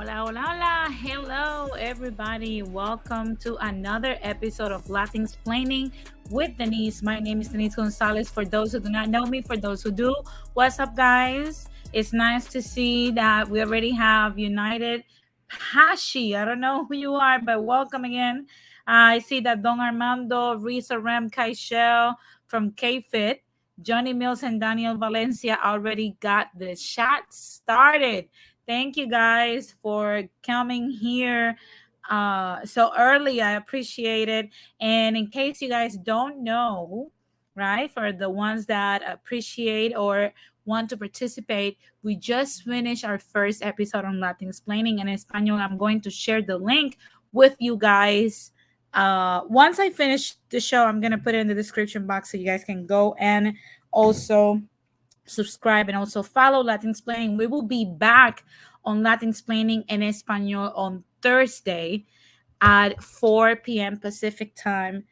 Hola, hola, hola. Hello, everybody. Welcome to another episode of Latin Explaining with Denise. My name is Denise Gonzalez. For those who do not know me, for those who do, what's up, guys? It's nice to see that we already have United Hashi. I don't know who you are, but welcome again. I see that Don Armando, Risa Rem Kaishel from K-Fit, Johnny Mills, and Daniel Valencia already got the chat started. Thank you guys for coming here so early. I appreciate it. And in case you guys don't know, right, for the ones that appreciate or want to participate, we just finished our first episode on Latin Explaining in Espanol. I'm going to share the link with you guys. Once I finish the show, I'm going to put it in the description box so you guys can go and also subscribe and also follow Latin Explaining. We will be back on Latin Explaining en Español on Thursday at 4 p.m. Pacific time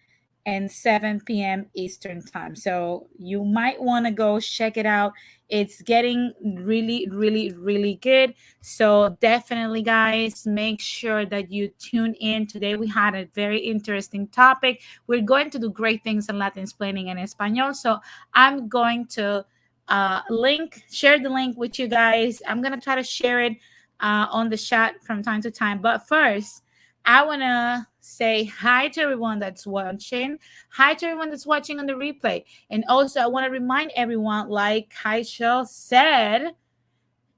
and 7 p.m. Eastern time. So you might want to go check it out. It's getting really, really, really good. So definitely, guys, make sure that you tune in. Today we had a very interesting topic. We're going to do great things in Latin Explaining en Español. So I'm going to share the link with you guys. I'm going to try to share it on the chat from time to time. But first, I want to say hi to everyone that's watching. Hi to everyone that's watching on the replay. And also, I want to remind everyone, like Kaishel said,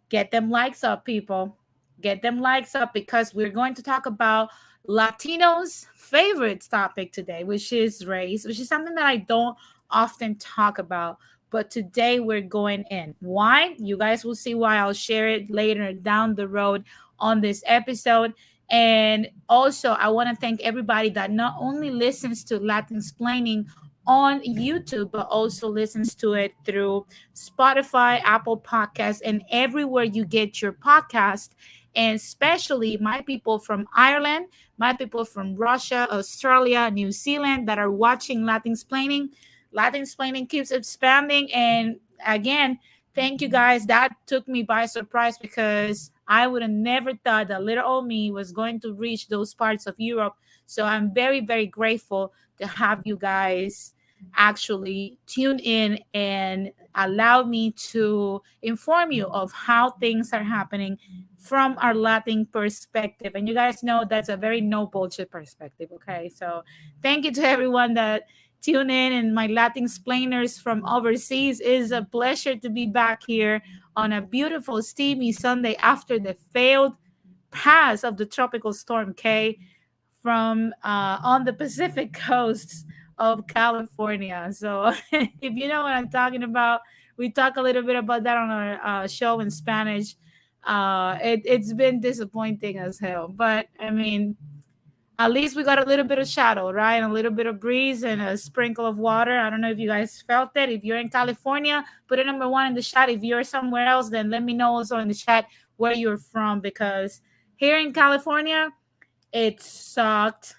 get them likes up, people. Get them likes up because we're going to talk about Latinos' favorite topic today, which is race, which is something that I don't often talk about. But today we're going in. Why? You guys will see why. I'll share it later down the road on this episode. And also, I want to thank everybody that not only listens to Latin Explaining on YouTube, but also listens to it through Spotify, Apple Podcasts, and everywhere you get your podcast. And especially my people from Ireland, my people from Russia, Australia, New Zealand that are watching Latin Explaining. Latin Explaining keeps expanding. And again, thank you guys. That took me by surprise because I would have never thought that little old me was going to reach those parts of Europe. So I'm very, very grateful to have you guys actually tune in and allow me to inform you of how things are happening from our Latin perspective. And you guys know that's a very no bullshit perspective. Okay. So thank you to everyone that tune in and my Latin explainers from overseas. It is a pleasure to be back here on a beautiful steamy Sunday after the failed pass of the tropical storm K from on the Pacific coast of California. So if you know what I'm talking about, we talk a little bit about that on our show in Spanish. It's been disappointing as hell, but I mean, at least we got a little bit of shadow, right? And a little bit of breeze and a sprinkle of water. I don't know if you guys felt it. If you're in California, put a number one in the chat. If you're somewhere else, then let me know also in the chat where you're from, because here in California, it sucked.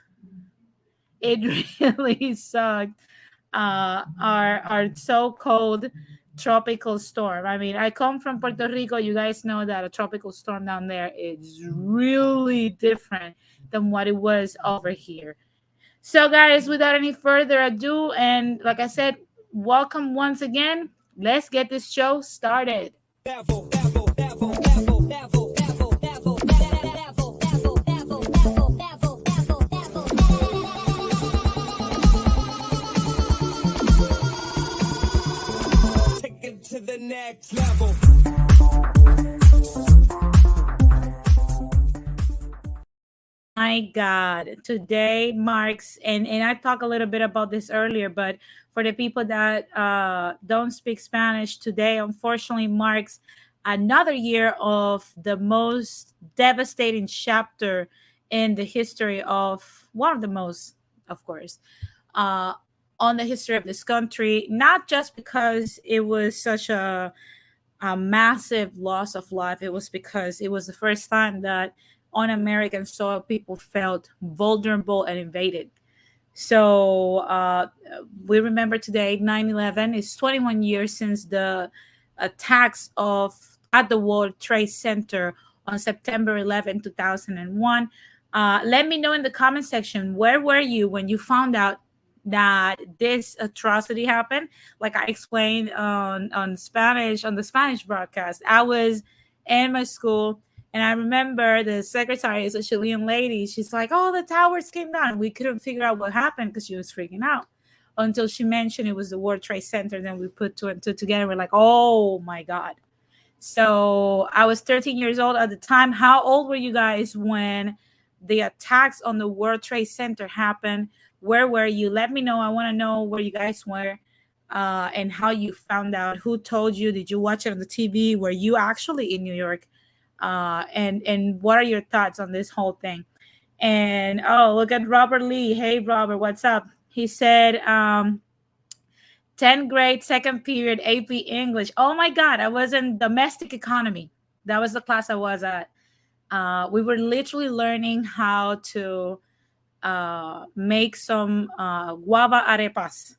It really sucked. Our so-called tropical storm. I mean, I come from Puerto Rico. You guys know that a tropical storm down there is really different than what it was over here. So, guys, without any further ado, and like I said, welcome once again. Let's get this show started. To the next level. My God, today marks, and I talked a little bit about this earlier, but for the people that don't speak Spanish, today unfortunately marks another year of the most devastating chapter in the history of one of the most, of course, uh, on the history of this country, not just because it was such a massive loss of life. It was because it was the first time that on American soil people felt vulnerable and invaded. So we remember today 9/11 is 21 years since the attacks of at the World Trade Center on September 11, 2001. Let me know in the comment section, where were you when you found out that this atrocity happened? Like I explained on Spanish, on the Spanish broadcast, I was in my school, and I remember the secretary is a Chilean lady. She's like, "Oh, the towers came down." We couldn't figure out what happened because she was freaking out until she mentioned it was the World Trade Center. Then we put two and two together. We're like, "Oh my god." So I was 13 years old at the time. How old were you guys when the attacks on the World Trade Center happened? Where were you? Let me know. I want to know where you guys were, and how you found out. Who told you? Did you watch it on the TV? Were you actually in New York? And what are your thoughts on this whole thing? And oh, look at Robert Lee. Hey, Robert, what's up? He said, 10th grade, second period, AP English. Oh my God, I was in domestic economy. That was the class I was at. We were literally learning how to make some guava arepas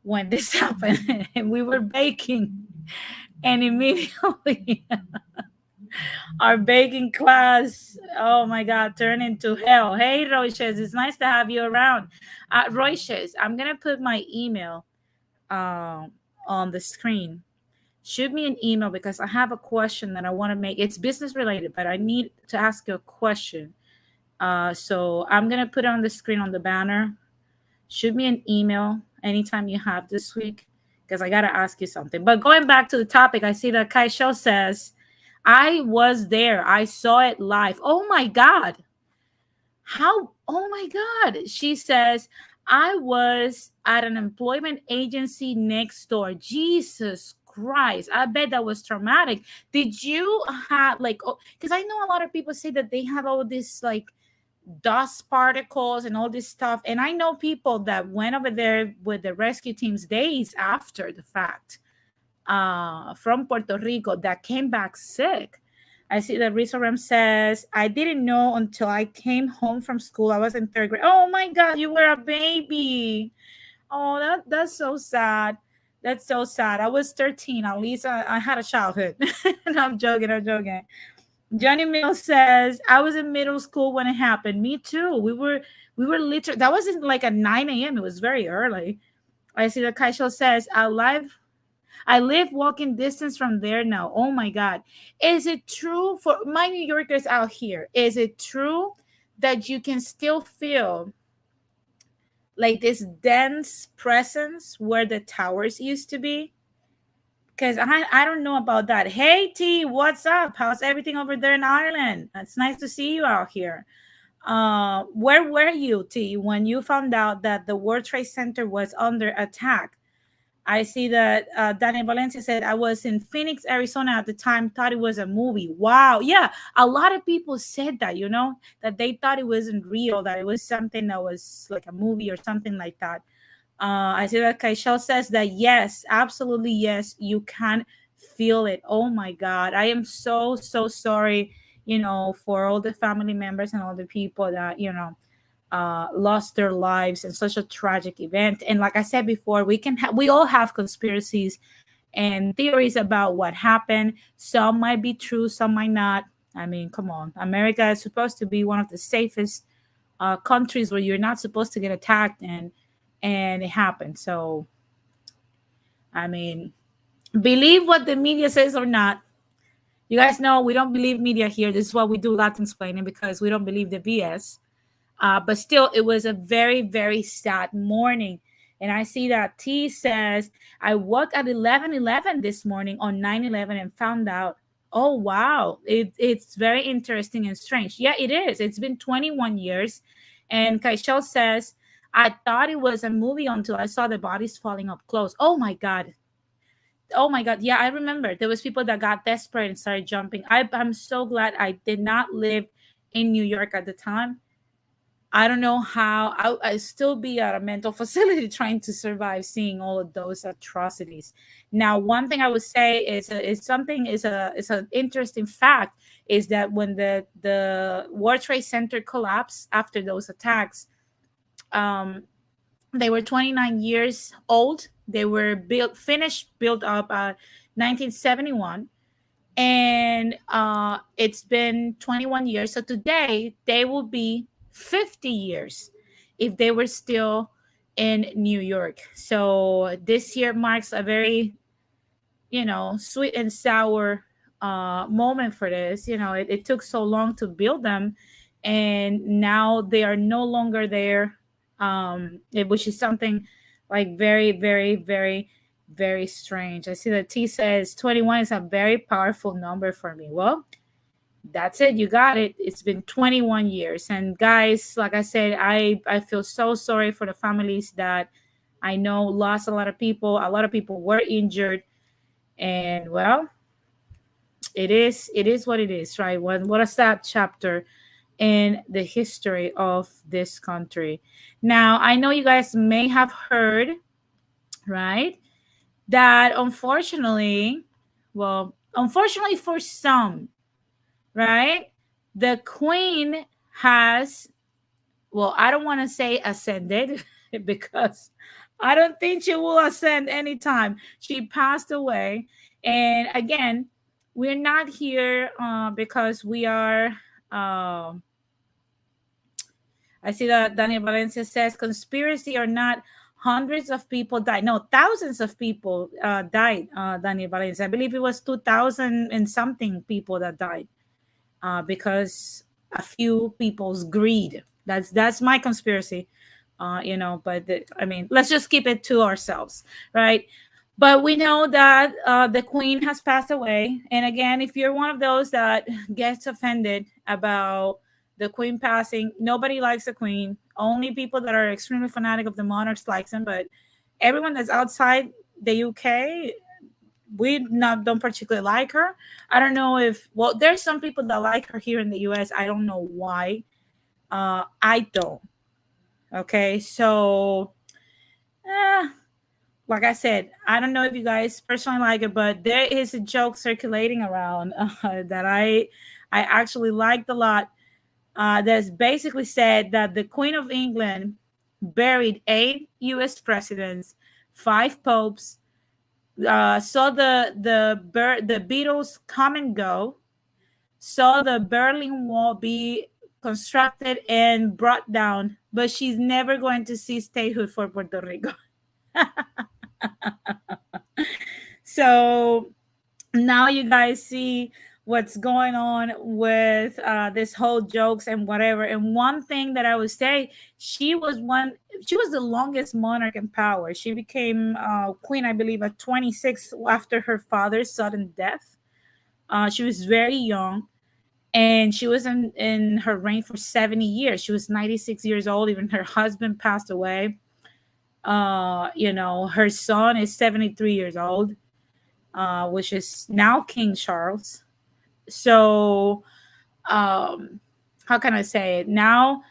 when this happened. And we were baking. And immediately our baking class, oh my God, turned into hell. Hey, Roiches, it's nice to have you around. Roiches, I'm going to put my email um, on the screen. Shoot me an email because I have a question that I want to make. It's business related, but I need to ask you a question. So I'm going to put it on the screen on the banner. Shoot me an email anytime you have this week because I got to ask you something. But going back to the topic, I see that Kai Shell says, I was there. I saw it live. Oh my God. How? Oh my God. She says, I was at an employment agency next door. Jesus Christ. I bet that was traumatic. Did you have like, oh, because I know a lot of people say that they have all this like dust particles and all this stuff. And I know people that went over there with the rescue teams days after the fact, from Puerto Rico, that came back sick. I see that Rizorem says, I didn't know until I came home from school. I was in third grade. Oh my God, you were a baby. Oh, that's so sad. That's so sad. I was 13. At least I had a childhood. No, I'm joking. I'm joking. Johnny Mills says, I was in middle school when it happened. Me too. We were literally, that wasn't like at 9 a.m. It was very early. I see that Kaishel says, I live walking distance from there now. Oh my God. Is it true for my New Yorkers out here? Is it true that you can still feel like this dense presence where the towers used to be? Because I don't know about that. Hey T, what's up? How's everything over there in Ireland? It's nice to see you out here. Where were you, T, when you found out that the World Trade Center was under attack? I see that Daniel Valencia said, I was in Phoenix, Arizona at the time, thought it was a movie. Wow. Yeah. A lot of people said that, that they thought it wasn't real, that it was something that was like a movie or something like that. I see that Kaishel says that, yes, absolutely, yes, you can feel it. Oh my God. I am so, so sorry, for all the family members and all the people that, lost their lives in such a tragic event. And like I said before, we all have conspiracies and theories about what happened. Some might be true, some might not. I mean, come on, America is supposed to be one of the safest countries where you're not supposed to get attacked, and it happened. So, I mean, believe what the media says or not. You guys know we don't believe media here. This is why we do Latin explaining, because we don't believe the BS. But still, it was a very, very sad morning. And I see that T says, I woke at 11:11 this morning on 9/11 and found out. Oh, wow. It's very interesting and strange. Yeah, it is. It's been 21 years. And Kaishel says, I thought it was a movie until I saw the bodies falling up close. Oh, my God. Oh, my God. Yeah, I remember. There was people that got desperate and started jumping. I'm so glad I did not live in New York at the time. I don't know how I still be at a mental facility trying to survive seeing all of those atrocities. Now, one thing I would say is an interesting fact is that when the World Trade Center collapsed after those attacks, um, they were 29 years old. They were built up 1971, And it's been 21 years. So today they will be 50 years if they were still in New York. So this year marks a very, sweet and sour moment for this. It took so long to build them, and now they are no longer there, which is something like very, very, very, very strange. I see that T says 21 is a very powerful number for me. Well, that's it. You got it. It's been 21 years. And guys, like I said, I feel so sorry for the families that I know lost a lot of people. A lot of people were injured, and well, it is what it is, right? What a sad chapter in the history of this country. Now, I know you guys may have heard, right, that unfortunately for some, right, the queen has, well, I don't want to say ascended because I don't think she will ascend anytime. She passed away. And again, we're not here because we are. um I see that Daniel Valencia says conspiracy or not, hundreds of people died. No, thousands of people died, Daniel Valencia. I believe it was 2,000 and something people that died because a few people's greed. That's my conspiracy, But I mean, let's just keep it to ourselves, right? But we know that the queen has passed away, and again, if you're one of those that gets offended about the queen passing, nobody likes the queen. Only people that are extremely fanatic of the monarchs likes them, but everyone that's outside the UK, we not don't particularly like her. I don't know if, well, there's some people that like her here in the US. I don't know why. I don't. Okay, so eh, like I said, I don't know if you guys personally like it, but there is a joke circulating around that I actually liked a lot. That's basically said that the Queen of England buried 8 U.S. presidents, 5 popes, saw the Beatles come and go, saw the Berlin Wall be constructed and brought down, but she's never going to see statehood for Puerto Rico. So now you guys see what's going on with this whole jokes and whatever. And one thing that I would say, she was the longest monarch in power. She became queen, I believe, at 26 after her father's sudden death. She was very young, and she was in her reign for 70 years. She was 96 years old. Even her husband passed away. Her son is 73 years old, which is now King Charles. So, how can I say it now?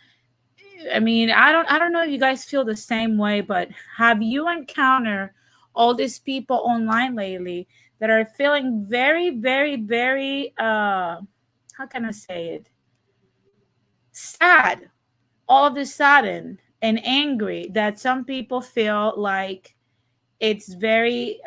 I mean, I don't know if you guys feel the same way, but have you encountered all these people online lately that are feeling very, very, very how can I say it? Sad all of a sudden and angry that some people feel like it's very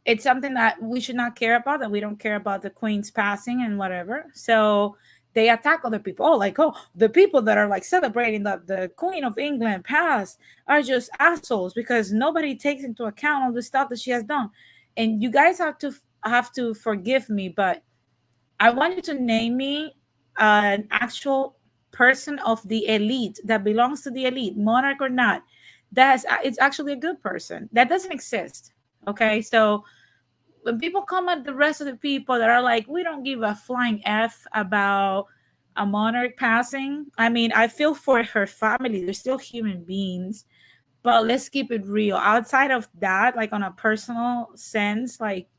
it's something that we should not care about, that we don't care about the queen's passing and whatever. So they attack other people. Oh, like, oh, the people that are like celebrating that the Queen of England passed are just assholes because nobody takes into account all the stuff that she has done. And you guys have to forgive me, but I want you to name me an actual person of the elite that belongs to the elite, monarch or not, it's actually a good person. That doesn't exist. Okay, so when people come at the rest of the people that are like, we don't give a flying F about a monarch passing. I mean, I feel for her family. They're still human beings, but let's keep it real. Outside of that, like on a personal sense, like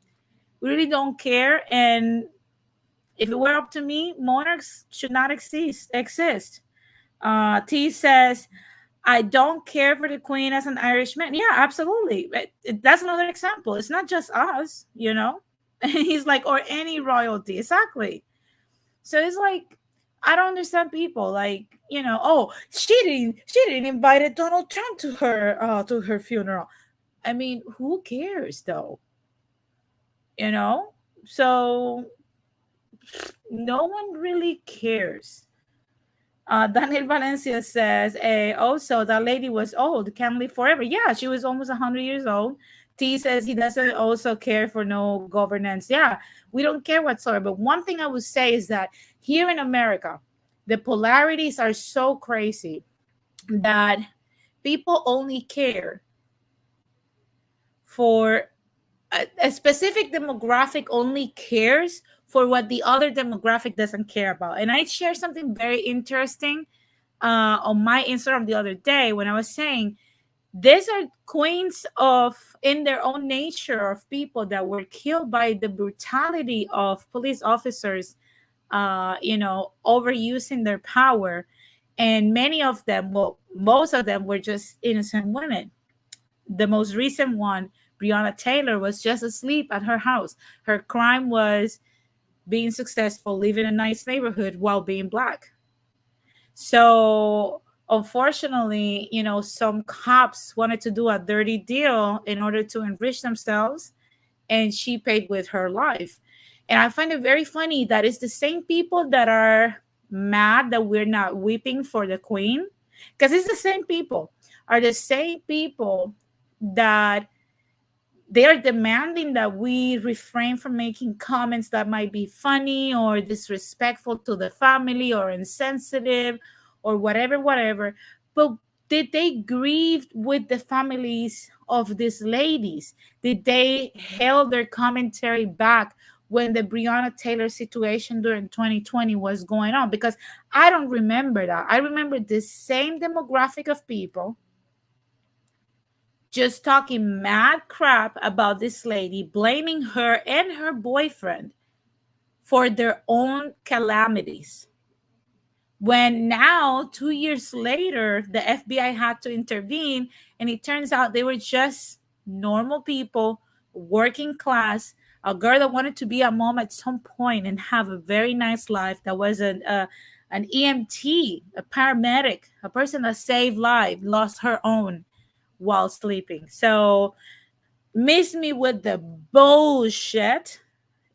we really don't care. And if it were up to me, monarchs should not exist. T says, I don't care for the queen as an Irishman. Yeah, absolutely. That's another example. It's not just us. He's like, or any royalty. Exactly. So it's like, I don't understand people like, oh, she didn't invite Donald Trump to her funeral. I mean, who cares though? you know? So no one really cares. Daniel Valencia says, also, that lady was old, can live forever. Yeah, she was almost 100 years old. T says he doesn't also care for no governance. Yeah, we don't care whatsoever. But one thing I would say is that here in America, the polarities are so crazy that people only care for a specific demographic, only cares for what the other demographic doesn't care about. And I shared something very interesting on my Instagram the other day when I was saying these are queens of, in their own nature, of people that were killed by the brutality of police officers, overusing their power. And many of them, well, most of them were just innocent women. The most recent one, Breonna Taylor, was just asleep at her house. Her crime was being successful, living in a nice neighborhood while being black. So unfortunately, some cops wanted to do a dirty deal in order to enrich themselves, and she paid with her life. And I find it very funny that it's the same people that are mad that we're not weeping for the queen, because it's the same people, are the same people that they are demanding that we refrain from making comments that might be funny or disrespectful to the family or insensitive or whatever. But did they grieve with the families of these ladies? Did they held their commentary back when the Breonna Taylor situation during 2020 was going on? Because I don't remember that. I remember the same demographic of people just talking mad crap about this lady, blaming her and her boyfriend for their own calamities. When now, 2 years later, the FBI had to intervene, and it turns out they were just normal people, working class, a girl that wanted to be a mom at some point and have a very nice life, that was an EMT, a paramedic, a person that saved lives, lost her own while sleeping. So miss me with the bullshit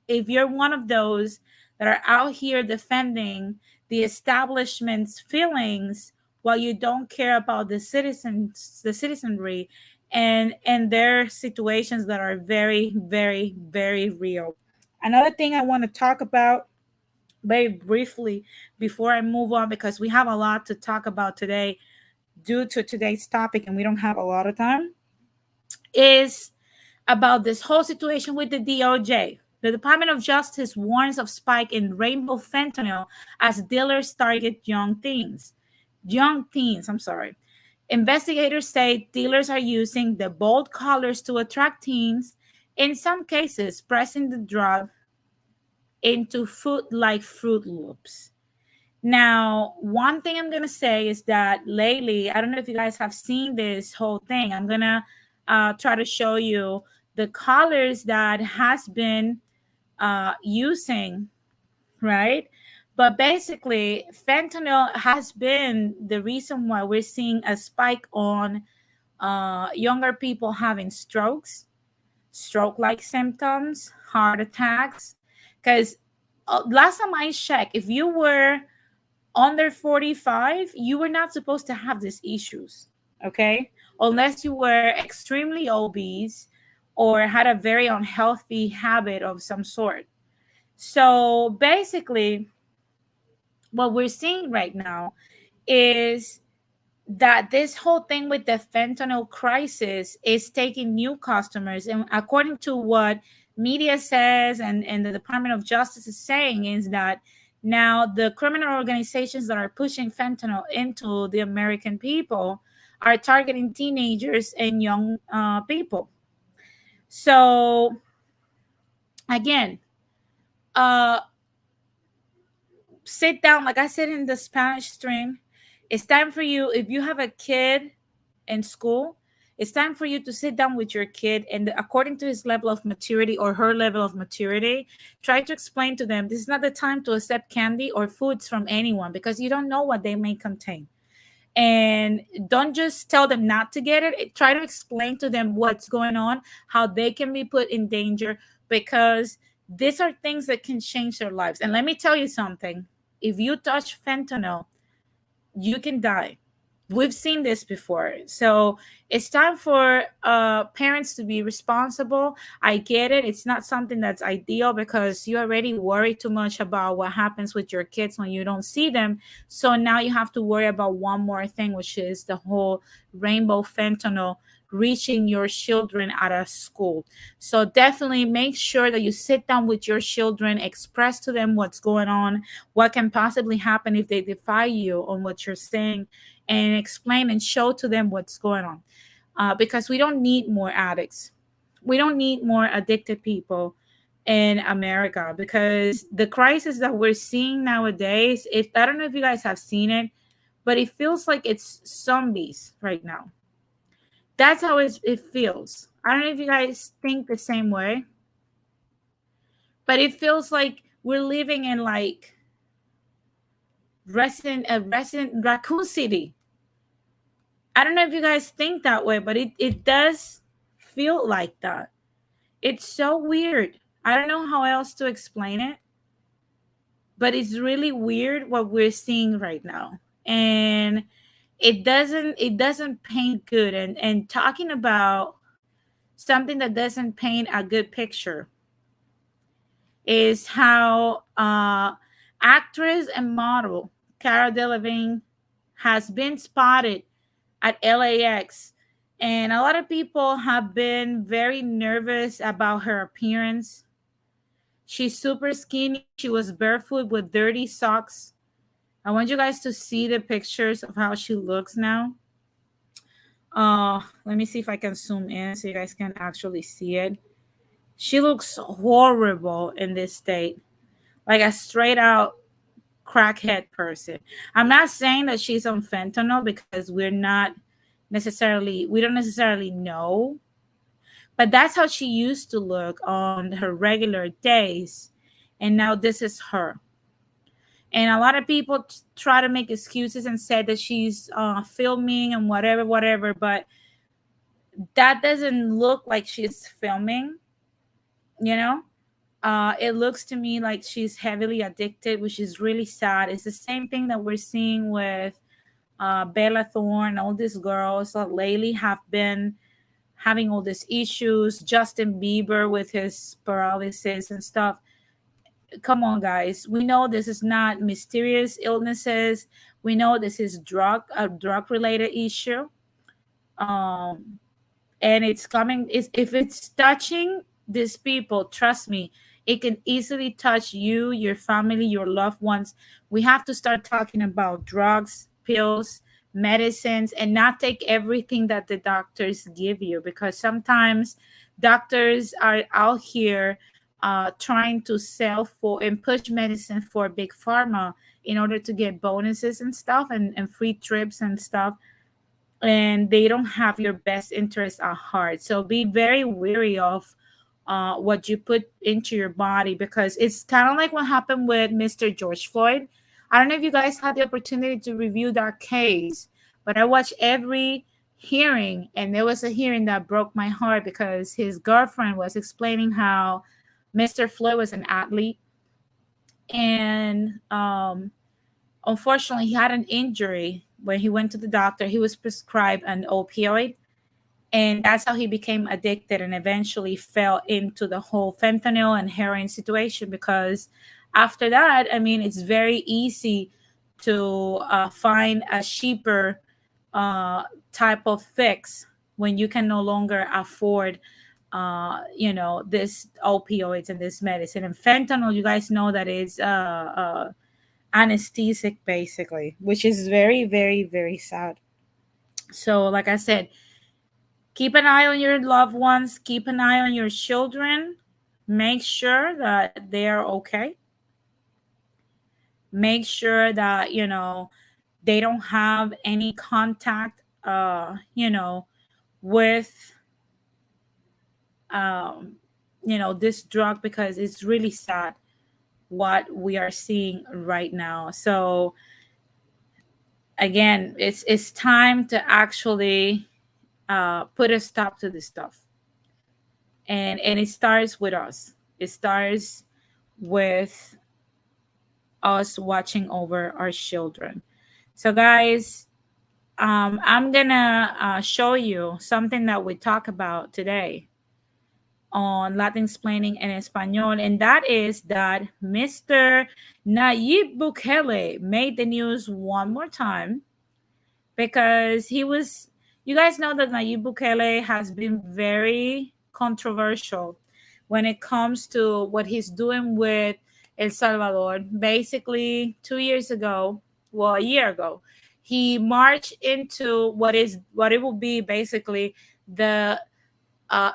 if you're one of those that are out here defending the establishment's feelings while you don't care about the citizenry and their situations that are very, very, very real. Another thing I want to talk about very briefly before I move on, because we have a lot to talk about today due to today's topic and we don't have a lot of time, is about this whole situation with the DOJ. The Department of Justice warns of spike in rainbow fentanyl as dealers target young teens. Young teens, I'm sorry. Investigators say dealers are using the bold colors to attract teens, in some cases, pressing the drug into food like Fruit Loops. Now, one thing I'm going to say is that lately, I don't know if you guys have seen this whole thing. I'm going to try to show you the colors that has been using, right? But basically, fentanyl has been the reason why we're seeing a spike on younger people having strokes, stroke-like symptoms, heart attacks. Because last time I checked, if you were under 45, you were not supposed to have these issues, okay? Unless you were extremely obese or had a very unhealthy habit of some sort. So basically, what we're seeing right now is that this whole thing with the fentanyl crisis is taking new customers. And according to what media says and the Department of Justice is saying, is that now the criminal organizations that are pushing fentanyl into the American people are targeting teenagers and young people. So again, uh, sit down, like I said in the Spanish stream. It's time for you, if you have a kid in school, it's time for you to sit down with your kid and, according to his level of maturity or her level of maturity, try to explain to them this is not the time to accept candy or foods from anyone, because you don't know what they may contain. And don't just tell them not to get it. Try to explain to them what's going on, how they can be put in danger. because these are things that can change their lives. And let me tell you something, if you touch fentanyl, you can die. We've seen this before. So it's time for parents to be responsible. I get it. It's not something that's ideal because you already worry too much about what happens with your kids when you don't see them. So now you have to worry about one more thing, which is the whole rainbow fentanyl reaching your children at a school. So definitely make sure that you sit down with your children, express to them what's going on, what can possibly happen if they defy you on what you're saying, and explain and show to them what's going on. Because we don't need more addicts. We don't need more addicted people in America, because the crisis that we're seeing nowadays, if I don't know if you guys have seen it, but it feels like it's zombies right now. That's how it feels. I don't know if you guys think the same way, but it feels like we're living in like Resident Raccoon City. I don't know if you guys think that way, but it does feel like that. It's so weird. I don't know how else to explain it, but it's really weird what we're seeing right now. And it doesn't paint good. And talking about something that doesn't paint a good picture is how actress and model Cara Delevingne has been spotted at LAX. And a lot of people have been very nervous about her appearance. She's super skinny. She was barefoot with dirty socks. I want you guys to see the pictures of how she looks now. Let me see if I can zoom in so you guys can actually see it. She looks horrible in this state, like a straight out crackhead person. I'm not saying that she's on fentanyl because we don't necessarily know, but that's how she used to look on her regular days. And now this is her. And a lot of people try to make excuses and say that she's filming and whatever, whatever, but that doesn't look like she's filming, you know? It looks to me like she's heavily addicted, which is really sad. It's the same thing that we're seeing with Bella Thorne. All these girls lately have been having all these issues. Justin Bieber with his paralysis and stuff. Come on, guys. We know this is not mysterious illnesses. We know this is a drug related issue. Um, and it's coming. If it's touching these people, trust me, it can easily touch you, your family, your loved ones. We have to start talking about drugs, pills, medicines, and not take everything that the doctors give you, because sometimes doctors are out here trying to sell for and push medicine for big pharma in order to get bonuses and stuff, and free trips and stuff, and they don't have your best interest at heart. So be very wary of what you put into your body, because it's kind of like what happened with Mr. George Floyd. I don't know if you guys had the opportunity to review that case, but I watched every hearing, and there was a hearing that broke my heart because his girlfriend was explaining how Mr. Floyd was an athlete, and unfortunately, he had an injury. When he went to the doctor, he was prescribed an opioid, and that's how he became addicted and eventually fell into the whole fentanyl and heroin situation. Because after that, I mean, it's very easy to find a cheaper type of fix when you can no longer afford this opioids and this medicine. And fentanyl, you guys know that is anesthetic basically, which is very, very, very sad. So like I said, keep an eye on your loved ones, keep an eye on your children, make sure that they are okay, make sure that they don't have any contact with um this drug, because it's really sad what we are seeing right now. So again, it's time to actually put a stop to this stuff, and it starts with us. It starts with us watching over our children. So, guys, I'm gonna show you something that we talk about today on Latin explaining in Espanol, and that is that Mr. Nayib Bukele made the news one more time because he was. You guys know that Nayib Bukele has been very controversial when it comes to what he's doing with El Salvador. Basically, 2 years ago, well, a year ago, he marched into what it will be basically the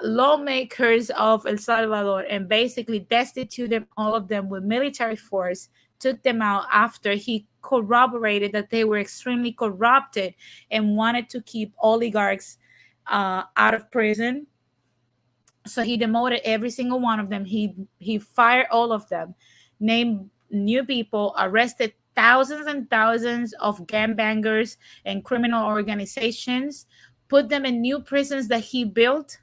lawmakers of El Salvador and basically destituted them, all of them, with military force, took them out after he corroborated that they were extremely corrupted and wanted to keep oligarchs out of prison. So he demoted every single one of them. He fired all of them, named new people, arrested thousands and thousands of gangbangers and criminal organizations, put them in new prisons that he built,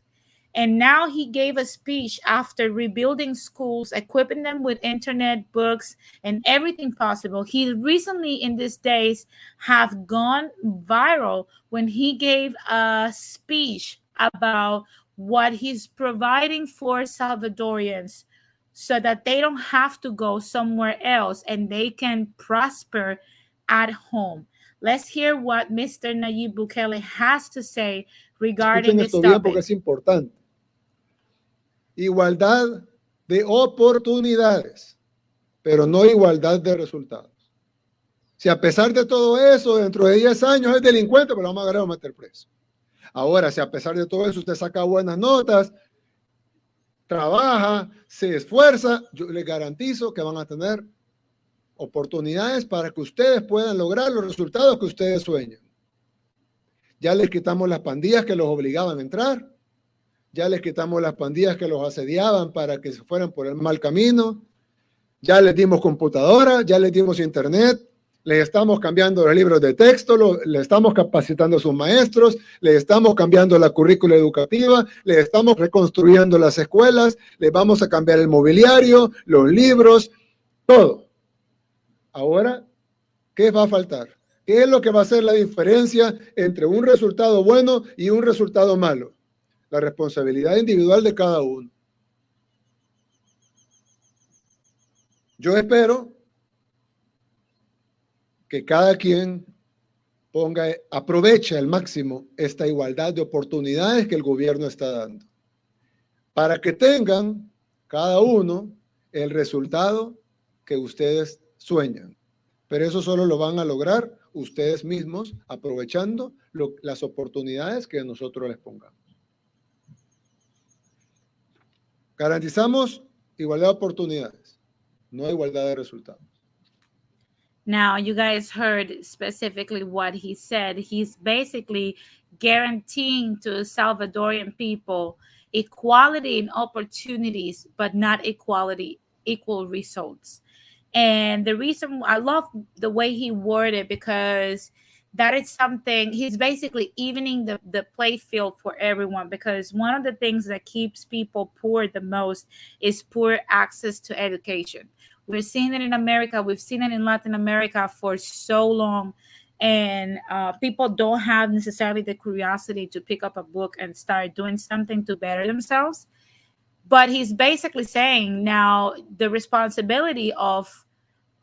and now he gave a speech after rebuilding schools, equipping them with internet, books, and everything possible. He recently, in these days, have gone viral when he gave a speech about what he's providing for Salvadorians so that they don't have to go somewhere else and they can prosper at home. Let's hear what Mr. Nayib Bukele has to say regarding Escuchen this esto bien porque topic. es importante. Igualdad de oportunidades, pero no igualdad de resultados. Si a pesar de todo eso, dentro de 10 años es delincuente, pero vamos a agarrar a meter preso. Ahora, si a pesar de todo eso usted saca buenas notas, trabaja, se esfuerza, yo les garantizo que van a tener oportunidades para que ustedes puedan lograr los resultados que ustedes sueñan. Ya les quitamos las pandillas que los obligaban a entrar, ya les quitamos las pandillas que los asediaban para que se fueran por el mal camino, ya les dimos computadora, ya les dimos internet, les estamos cambiando los libros de texto, les estamos capacitando a sus maestros, les estamos cambiando la currícula educativa, les estamos reconstruyendo las escuelas, les vamos a cambiar el mobiliario, los libros, todo. Ahora, ¿qué va a faltar? ¿Qué es lo que va a hacer la diferencia entre un resultado bueno y un resultado malo? La responsabilidad individual de cada uno. Yo espero que cada quien aproveche al máximo esta igualdad de oportunidades que el gobierno está dando, para que tengan cada uno el resultado que ustedes sueñan. Pero eso solo lo van a lograr ustedes mismos, aprovechando las oportunidades que nosotros les pongamos. Garantizamos igualdad de oportunidades, no igualdad de resultados. Now, you guys heard specifically what he said. He's basically guaranteeing to Salvadorian people equality in opportunities, but not equal results. And the reason I love the way he worded, because that is something he's basically evening the play field for everyone, because one of the things that keeps people poor the most is poor access to education. We're seeing it in America. We've seen it in Latin America for so long. And people don't have necessarily the curiosity to pick up a book and start doing something to better themselves. But he's basically saying now the responsibility of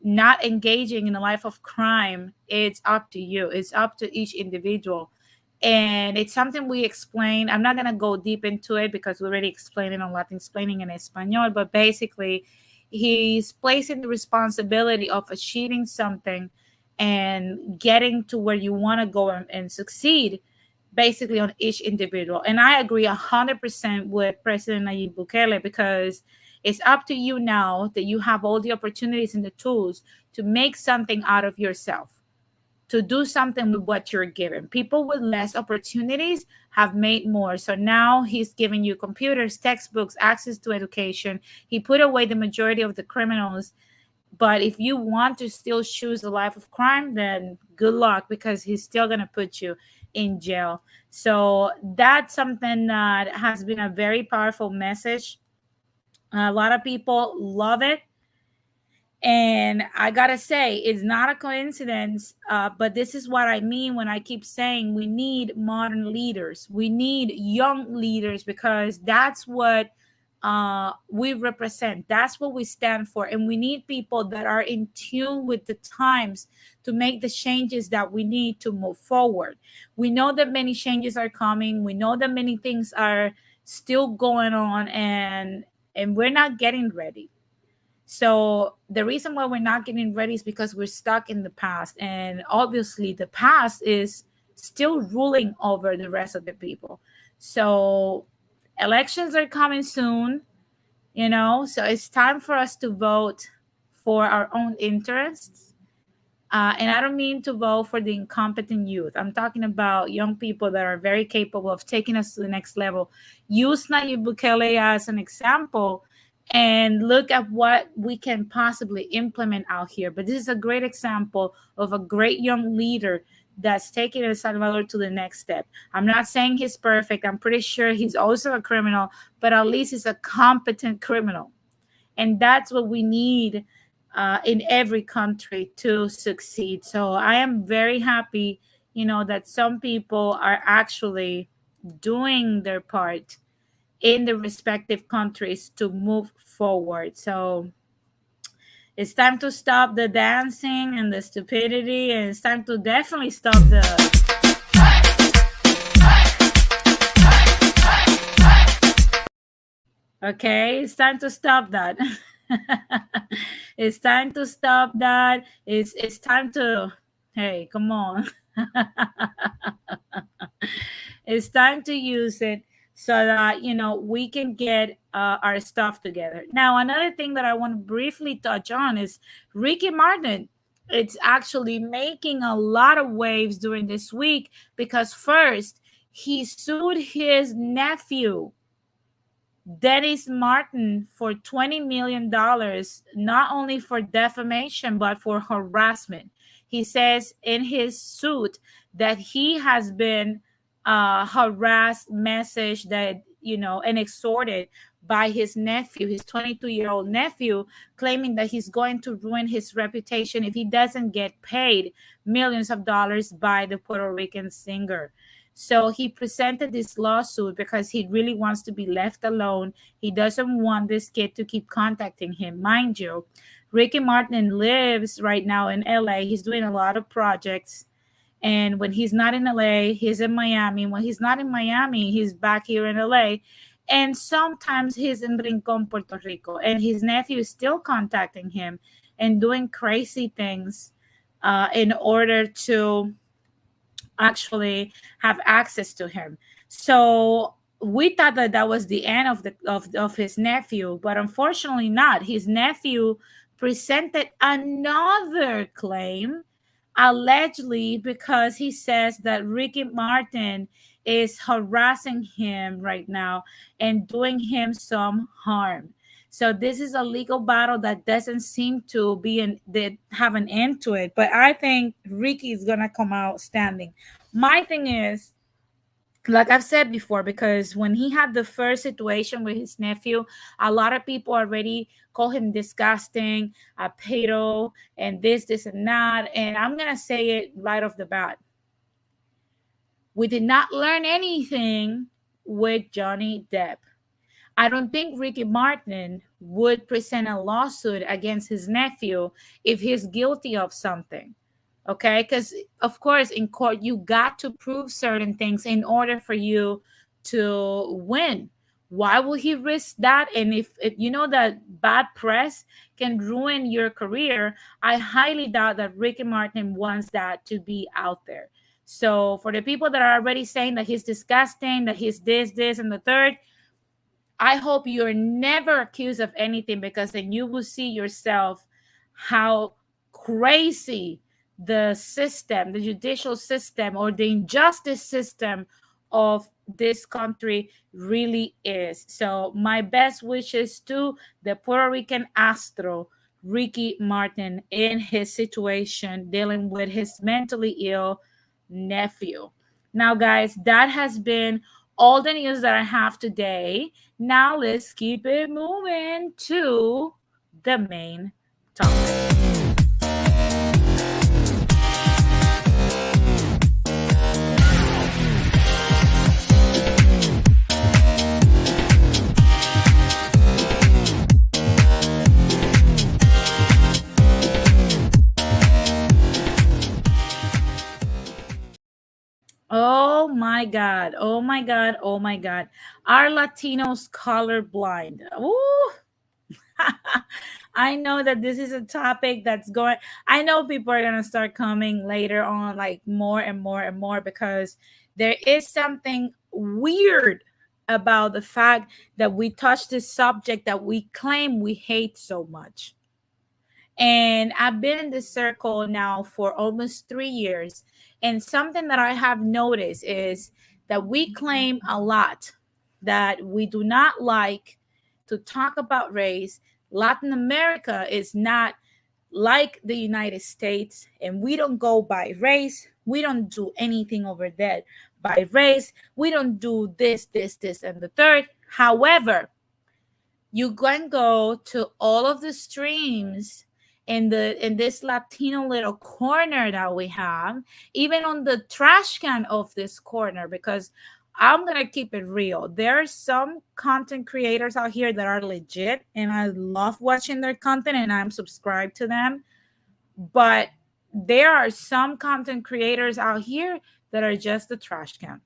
not engaging in a life of crime, it's up to you. It's up to each individual. And it's something we explain. I'm not going to go deep into it because we already explained it on Latin explaining in Espanol. But basically, he's placing the responsibility of achieving something and getting to where you want to go and succeed basically on each individual. And I agree 100% with President Nayib Bukele, because it's up to you now that you have all the opportunities and the tools to make something out of yourself, to do something with what you're given. People with less opportunities have made more. So now he's giving you computers, textbooks, access to education. He put away the majority of the criminals. But if you want to still choose a life of crime, then good luck, because he's still going to put you in jail. So that's something that has been a very powerful message A lot of people love it. And I gotta say, it's not a coincidence, but this is what I mean when I keep saying we need modern leaders. We need young leaders because that's what we represent. That's what we stand for. And we need people that are in tune with the times to make the changes that we need to move forward. We know that many changes are coming. We know that many things are still going on, and we're not getting ready. So the reason why we're not getting ready is because we're stuck in the past. And obviously the past is still ruling over the rest of the people. So elections are coming soon, so it's time for us to vote for our own interests. And I don't mean to vote for the incompetent youth. I'm talking about young people that are very capable of taking us to the next level. Use Naibu Kelly as an example and look at what we can possibly implement out here. But this is a great example of a great young leader that's taking El Salvador to the next step. I'm not saying he's perfect. I'm pretty sure he's also a criminal, but at least he's a competent criminal. And that's what we need in every country to succeed. So I am very happy, that some people are actually doing their part in the respective countries to move forward. So it's time to stop the dancing and the stupidity, and it's time to definitely stop the. Okay, it's time to stop that. It's time to stop that. It's time to, hey, come on. It's time to use it so that we can get our stuff together. Now, another thing that I want to briefly touch on is Ricky Martin. It's actually making a lot of waves during this week because first he sued his nephew Dennis Martin for $20 million, not only for defamation, but for harassment. He says in his suit that he has been harassed, messaged, and exhorted by his nephew, his 22-year-old nephew, claiming that he's going to ruin his reputation if he doesn't get paid millions of dollars by the Puerto Rican singer. So he presented this lawsuit because he really wants to be left alone. He doesn't want this kid to keep contacting him. Mind you, Ricky Martin lives right now in LA. He's doing a lot of projects. And when he's not in LA, he's in Miami. When he's not in Miami, he's back here in LA. And sometimes he's in Rincon, Puerto Rico. And his nephew is still contacting him and doing crazy things in order to actually have access to him. So we thought that that was the end of his nephew, but unfortunately not. His nephew presented another claim, allegedly because he says that Ricky Martin is harassing him right now and doing him some harm. So this is a legal battle that doesn't seem to be have an end to it. But I think Ricky is gonna come out standing. My thing is, like I've said before, because when he had the first situation with his nephew, a lot of people already call him disgusting, a pedo, and this, and that. And I'm gonna say it right off the bat. We did not learn anything with Johnny Depp. I don't think Ricky Martin would present a lawsuit against his nephew if he's guilty of something. Okay, because of course in court you got to prove certain things in order for you to win. Why will he risk that? And if you know that bad press can ruin your career, I highly doubt that Ricky Martin wants that to be out there. So for the people that are already saying that he's disgusting, that he's this and the third, I hope you're never accused of anything, because then you will see yourself how crazy the system, the judicial system, or the injustice system of this country really is. So my best wishes to the Puerto Rican astro, Ricky Martin, in his situation dealing with his mentally ill nephew. Now, guys, that has been all the news that I have today. Now let's keep it moving to the main topic. Oh my God. Oh my God. Oh my God. Are Latinos colorblind? Ooh. I know that this is a topic that's going, I know people are going to start coming later on, like more and more and more, because there is something weird about the fact that we touch this subject that we claim we hate so much. And I've been in this circle now for almost 3 years. And something that I have noticed is that we claim a lot that we do not like to talk about race. Latin America is not like the United States, and we don't go by race. We don't do anything over there by race. We don't do this, and the third. However, you can go to all of the streams in this Latino little corner that we have, even on the trash can of this corner, because I'm gonna keep it real. There are some content creators out here that are legit, and I love watching their content, and I'm subscribed to them. But there are some content creators out here that are just the trash can.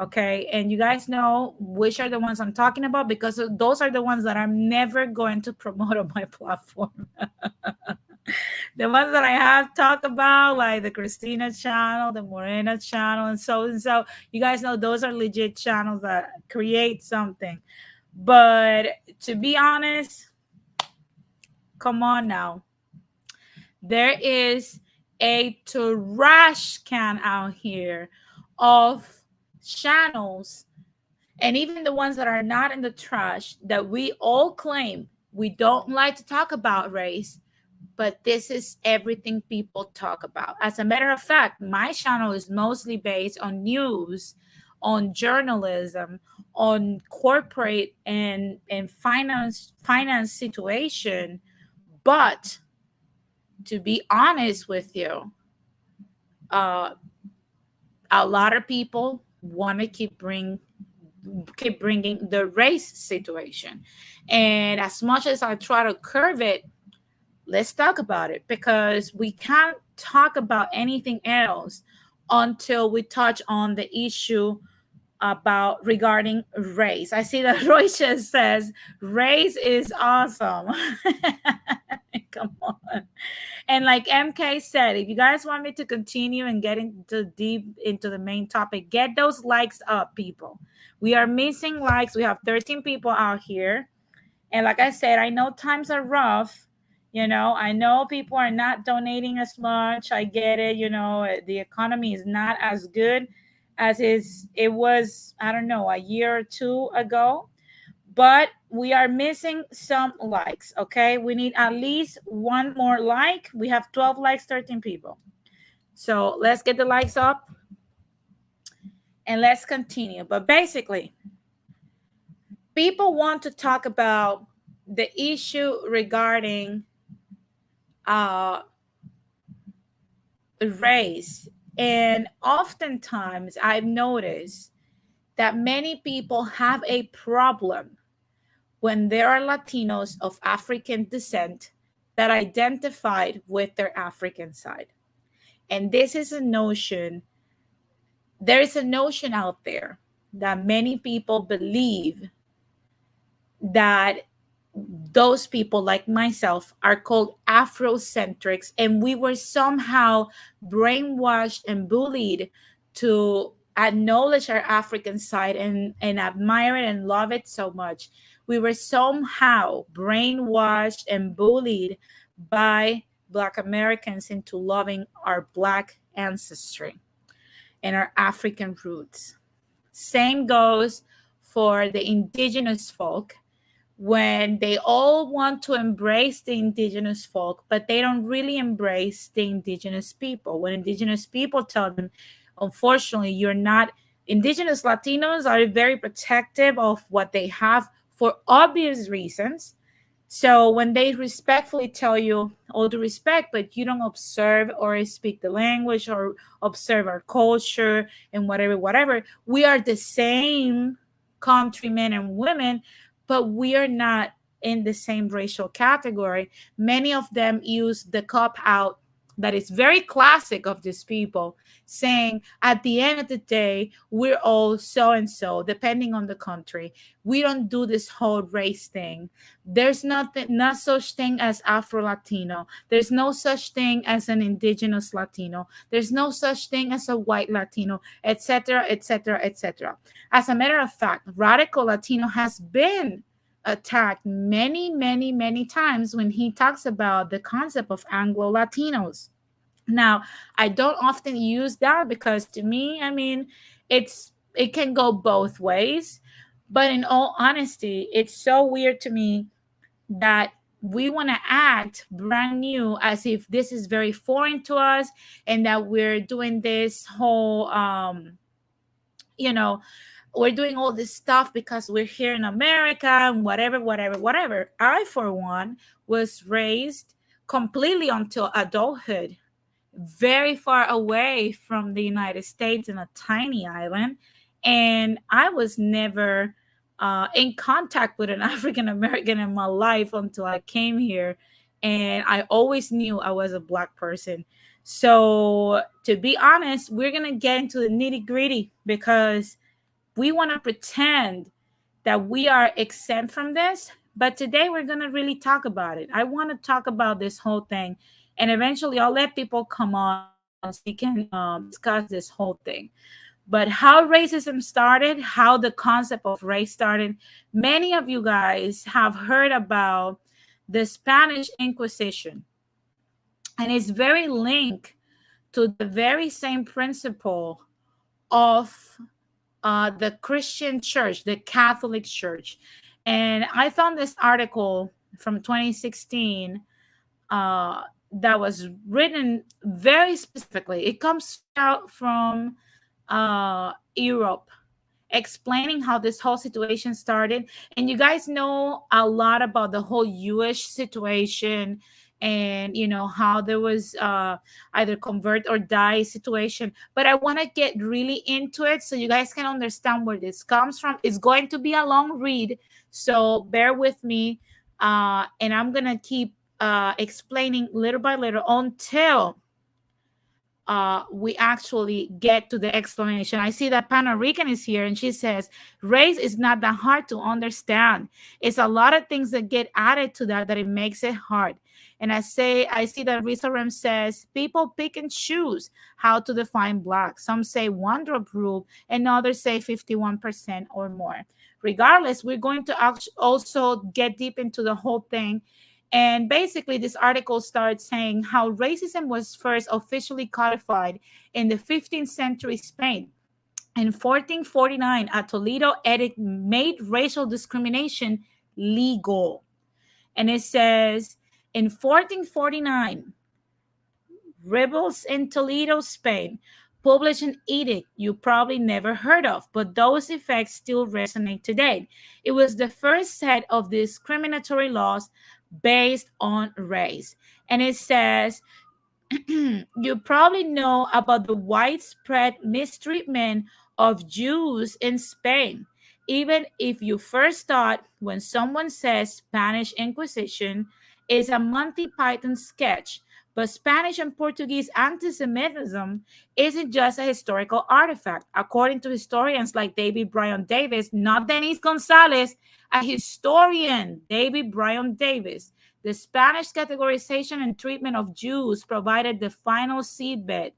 Okay. And you guys know which are the ones I'm talking about, because those are the ones that I'm never going to promote on my platform. The ones that I have talked about, like the Christina channel, the Morena channel, and so and so. You guys know those are legit channels that create something. But to be honest, come on now. There is a trash can out here of channels, and even the ones that are not in the trash, that we all claim we don't like to talk about race, but this is everything people talk about. As a matter of fact, my channel is mostly based on news, on journalism, on corporate and finance situation. But to be honest with you, uh, a lot of people want to keep bringing the race situation, and as much as I try to curve it, let's talk about it, because we can't talk about anything else until we touch on the issue about regarding race. I see that Roy just says race is awesome. Come on. And like MK said, if you guys want me to continue and get into deep into the main topic, get those likes up, people. We are missing likes. We have 13 people out here. And like I said, I know times are rough. I know people are not donating as much. I get it. The economy is not as good as it was, I don't know, a year or two ago. But we are missing some likes. Okay, we need at least one more like. We have 12 likes, 13 people. So let's get the likes up and let's continue. But basically, people want to talk about the issue regarding race, and oftentimes I've noticed that many people have a problem when there are Latinos of African descent that identified with their African side. And this is a notion, there is a notion out there that many people believe that those people like myself are called Afrocentrics, and we were somehow brainwashed and bullied to acknowledge our African side and admire it and love it so much. We were somehow brainwashed and bullied by Black Americans into loving our Black ancestry and our African roots. Same goes for the indigenous folk, when they all want to embrace the indigenous folk, but they don't really embrace the indigenous people. When indigenous people tell them, unfortunately, you're not Indigenous Latinos are very protective of what they have for obvious reasons. So when they respectfully tell you all due respect, but you don't observe or speak the language or observe our culture and whatever, we are the same countrymen and women, but we are not in the same racial category. Many of them use the cop out that is very classic of these people, saying at the end of the day, we're all so and so, depending on the country. We don't do this whole race thing. There's not such thing as Afro Latino. There's no such thing as an indigenous Latino. There's no such thing as a white Latino, etc., etc., etc. As a matter of fact, radical Latino has been attacked many, many, many times when he talks about the concept of Anglo Latinos. Now, I don't often use that because to me, I mean, it can go both ways. But in all honesty, it's so weird to me that we want to act brand new as if this is very foreign to us and that we're doing this whole you know we're doing all this stuff because we're here in America and whatever. I for one was raised completely until adulthood very far away from the United States in a tiny island. And I was never in contact with an African American in my life until I came here. And I always knew I was a Black person. So, to be honest, we're going to get into the nitty gritty because we want to pretend that we are exempt from this. But today we're going to really talk about it. I want to talk about this whole thing. And eventually I'll let people come on so we can discuss this whole thing. But how racism started, how the concept of race started, many of you guys have heard about the Spanish Inquisition. And it's very linked to the very same principle of the Christian church, the Catholic Church. And I found this article from 2016 that was written very specifically. It comes out from Europe, explaining how this whole situation started. And you guys know a lot about the whole Jewish situation and how there was either convert or die situation, but I want to get really into it so you guys can understand where this comes from. It's going to be a long read, so bear with me, and I'm gonna keep explaining little by little until we actually get to the explanation. I see that Puerto Rican is here and she says, race is not that hard to understand. It's a lot of things that get added to that it makes it hard. And I see that Risa Rem says, people pick and choose how to define Black. Some say one drop rule and others say 51% or more. Regardless, we're going to also get deep into the whole thing. And basically, this article starts saying how racism was first officially codified in the 15th century Spain. In 1449, a Toledo edict made racial discrimination legal. And it says, in 1449, rebels in Toledo, Spain, published an edict you probably never heard of, but those effects still resonate today. It was the first set of discriminatory laws based on race. And it says, you probably know about the widespread mistreatment of Jews in Spain. Even if you first thought when someone says Spanish Inquisition is a Monty Python sketch, but Spanish and Portuguese anti-Semitism isn't just a historical artifact. According to historians like David Bryan Davis, not Denise Gonzalez, a historian, David Bryan Davis, the Spanish categorization and treatment of Jews provided the final seedbed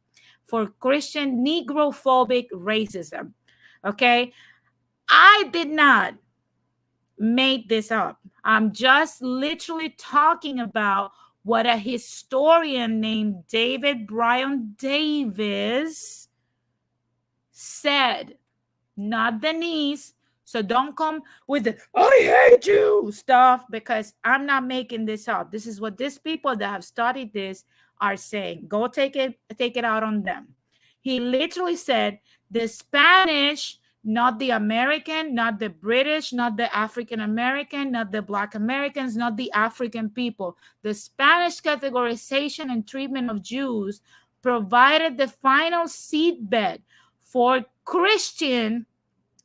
for Christian negrophobic racism. Okay? I did not make this up. I'm just literally talking about what a historian named David Bryan Davis said, not Denise. So don't come with the I hate you stuff because I'm not making this up. This is what these people that have studied this are saying. Go take it out on them. He literally said the Spanish, not the American, not the British, not the African American, not the Black Americans, not the African people. The Spanish categorization and treatment of Jews provided the final seedbed for Christian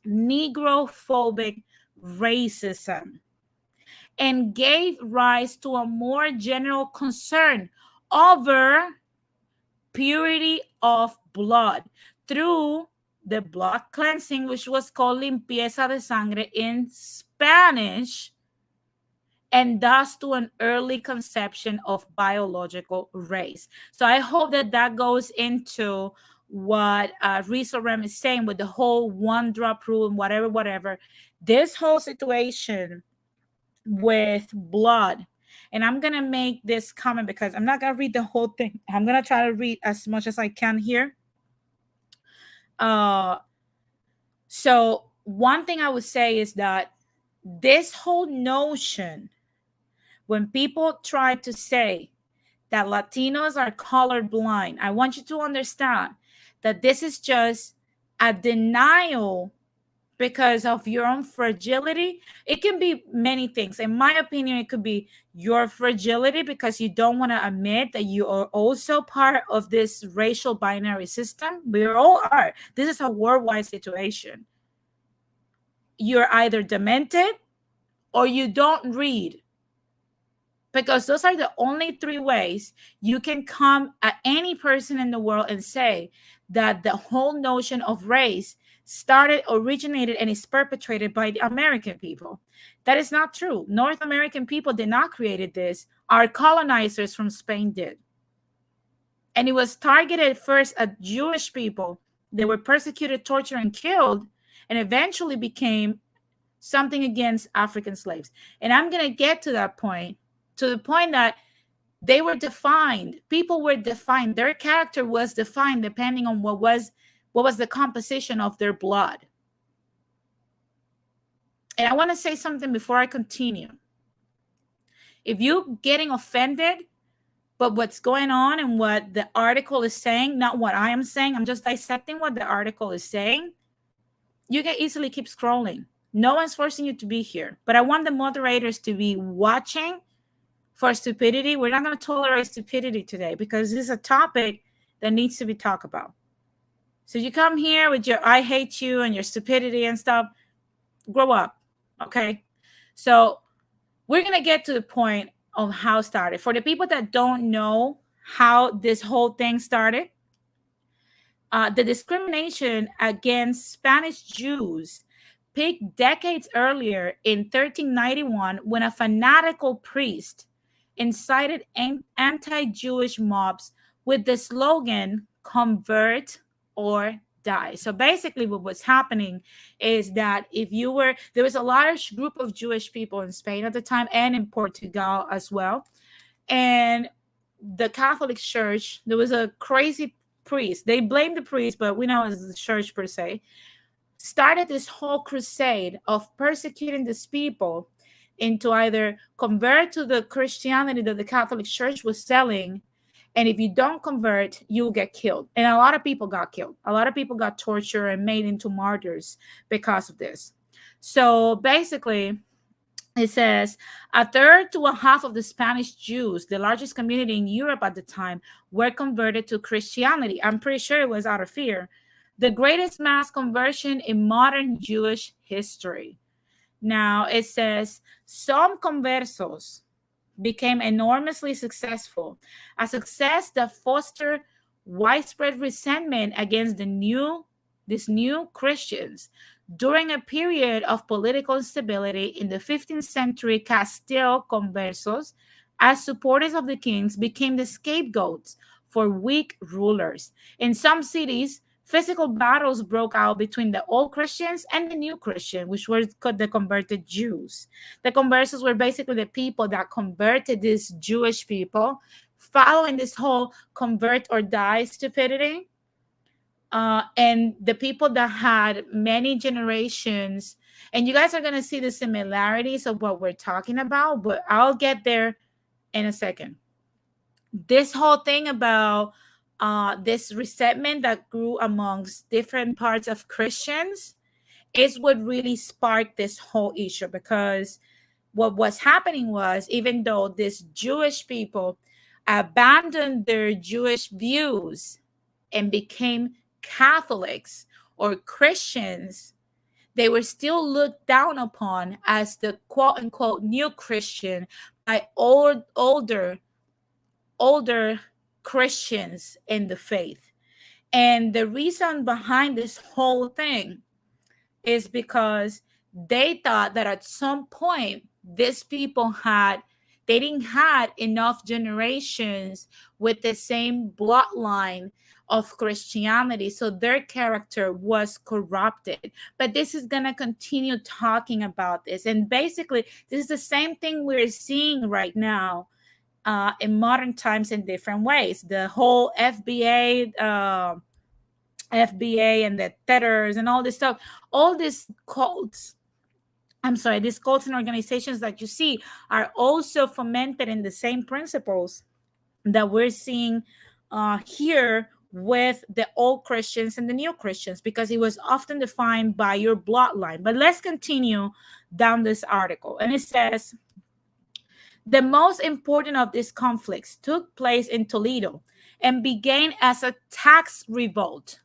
Negrophobic racism and gave rise to a more general concern over purity of blood through the blood cleansing, which was called limpieza de sangre in Spanish, and thus to an early conception of biological race. So I hope that that goes into what Rizzo Rem is saying with the whole one drop rule and whatever. This whole situation with blood. And I'm going to make this comment because I'm not going to read the whole thing. I'm going to try to read as much as I can here. So one thing I would say is that this whole notion, when people try to say that Latinos are colorblind, I want you to understand that this is just a denial because of your own fragility. It can be many things. In my opinion, it could be your fragility because you don't want to admit that you are also part of this racial binary system. We all are. This is a worldwide situation. You're either demented or you don't read, because those are the only three ways you can come at any person in the world and say that the whole notion of race originated and is perpetrated by the American people. That is not true. North American people did not create this. Our colonizers from Spain did. And it was targeted first at Jewish people. They were persecuted, tortured, and killed, and eventually became something against African slaves. And I'm going to get to that point, to the point that they were defined. People were defined. Their character was defined depending on what was the composition of their blood. And I want to say something before I continue. If you're getting offended, but what's going on and what the article is saying, not what I am saying, I'm just dissecting what the article is saying, you can easily keep scrolling. No one's forcing you to be here. But I want the moderators to be watching for stupidity. We're not going to tolerate stupidity today because this is a topic that needs to be talked about. So you come here with your I hate you and your stupidity and stuff, grow up, okay? So we're going to get to the point of how it started. For the people that don't know how this whole thing started, the discrimination against Spanish Jews peaked decades earlier in 1391 when a fanatical priest incited anti-Jewish mobs with the slogan, "Convert or die." So basically what was happening is that there was a large group of Jewish people in Spain at the time and in Portugal as well. And the Catholic Church, there was a crazy priest. They blamed the priest, but we know it's the church per se, started this whole crusade of persecuting these people into either convert to the Christianity that the Catholic Church was selling, and if you don't convert, you'll get killed. And a lot of people got killed. A lot of people got tortured and made into martyrs because of this. So basically, it says a third to a half of the Spanish Jews, the largest community in Europe at the time, were converted to Christianity. I'm pretty sure it was out of fear. The greatest mass conversion in modern Jewish history. Now it says some conversos became enormously successful, a success that fostered widespread resentment against these new Christians. During a period of political instability in the 15th century, Castile conversos, as supporters of the kings, became the scapegoats for weak rulers. In some cities, physical battles broke out between the old Christians and the new Christian, which were the converted Jews. The conversos were basically the people that converted these Jewish people, following this whole convert or die stupidity. And the people that had many generations, and you guys are going to see the similarities of what we're talking about, but I'll get there in a second. This whole thing about this resentment that grew amongst different parts of Christians is what really sparked this whole issue. Because what was happening was, even though these Jewish people abandoned their Jewish views and became Catholics or Christians, they were still looked down upon as the quote unquote new Christian by older Christians in the faith. And the reason behind this whole thing is because they thought that at some point these people they didn't had enough generations with the same bloodline of Christianity, so their character was corrupted. But this is going to continue talking about this, and basically this is the same thing we're seeing right now in modern times in different ways. The whole FBA and the Tethers and all this stuff, all these cults, these cults and organizations that you see are also fomented in the same principles that we're seeing here with the old Christians and the new Christians, because it was often defined by your bloodline. But let's continue down this article. And it says, the most important of these conflicts took place in Toledo and began as a tax revolt.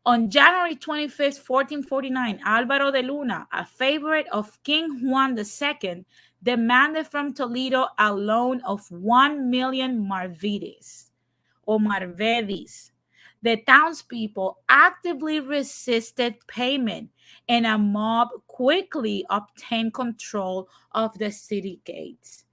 On January 25th, 1449, Álvaro de Luna, a favorite of King Juan II, demanded from Toledo a loan of 1 million maravedis or marvedis. The townspeople actively resisted payment, and a mob quickly obtained control of the city gates.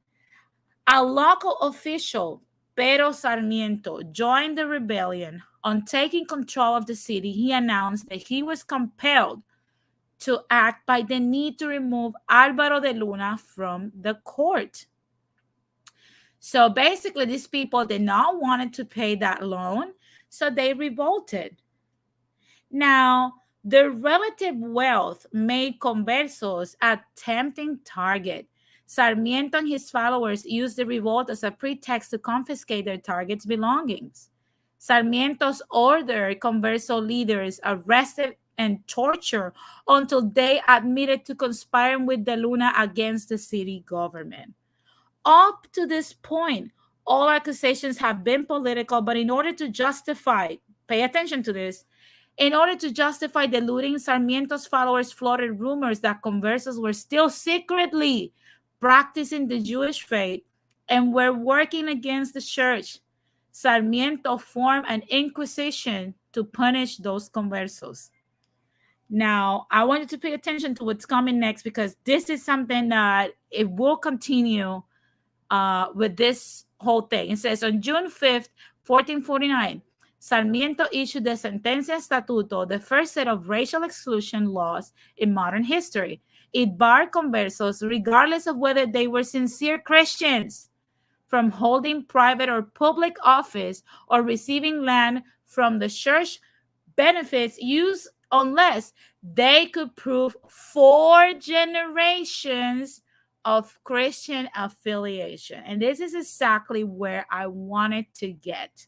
A local official, Pedro Sarmiento, joined the rebellion. On taking control of the city, he announced that he was compelled to act by the need to remove Álvaro de Luna from the court. So basically, these people did not want to pay that loan, so they revolted. Now, their relative wealth made conversos a tempting target. Sarmiento and his followers used the revolt as a pretext to confiscate their targets' belongings. Sarmiento's ordered converso leaders arrested and tortured until they admitted to conspiring with De Luna against the city government. Up to this point, all accusations have been political, but in order to justify, pay attention to this, in order to justify the looting, Sarmiento's followers floated rumors that conversos were still secretly practicing the Jewish faith and were working against the church. Sarmiento formed an Inquisition to punish those conversos. Now, I want you to pay attention to what's coming next, because this is something that it will continue with this whole thing. It says, on June 5th, 1449, Sarmiento issued the Sentencia Estatuto, the first set of racial exclusion laws in modern history. It barred conversos, regardless of whether they were sincere Christians, from holding private or public office or receiving land from the church benefits used unless they could prove 4 generations of Christian affiliation. And this is exactly where I wanted to get.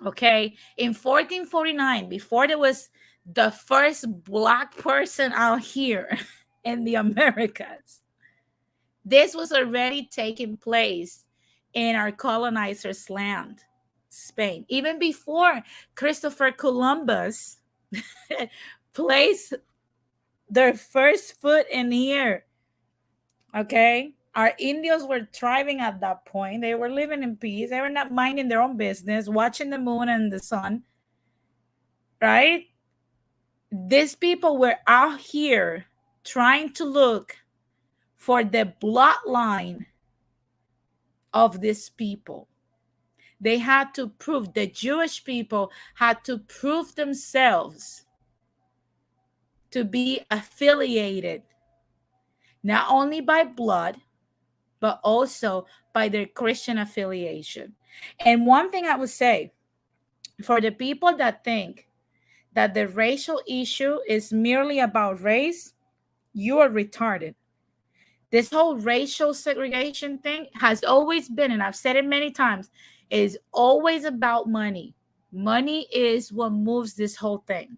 Okay, in 1449, before there was the first Black person out here in the Americas, this was already taking place in our colonizers' land, Spain. Even before Christopher Columbus placed their first foot in here. Okay, our Indians were thriving at that point. They were living in peace. They were not minding their own business, watching the moon and the sun, right? These people were out here trying to look for the bloodline of these people. They had to prove, the Jewish people had to prove themselves to be affiliated, not only by blood, but also by their Christian affiliation. And one thing I would say, for the people that think that the racial issue is merely about race, you are retarded. This whole racial segregation thing has always been, and I've said it many times, It's always about money. Money is what moves this whole thing.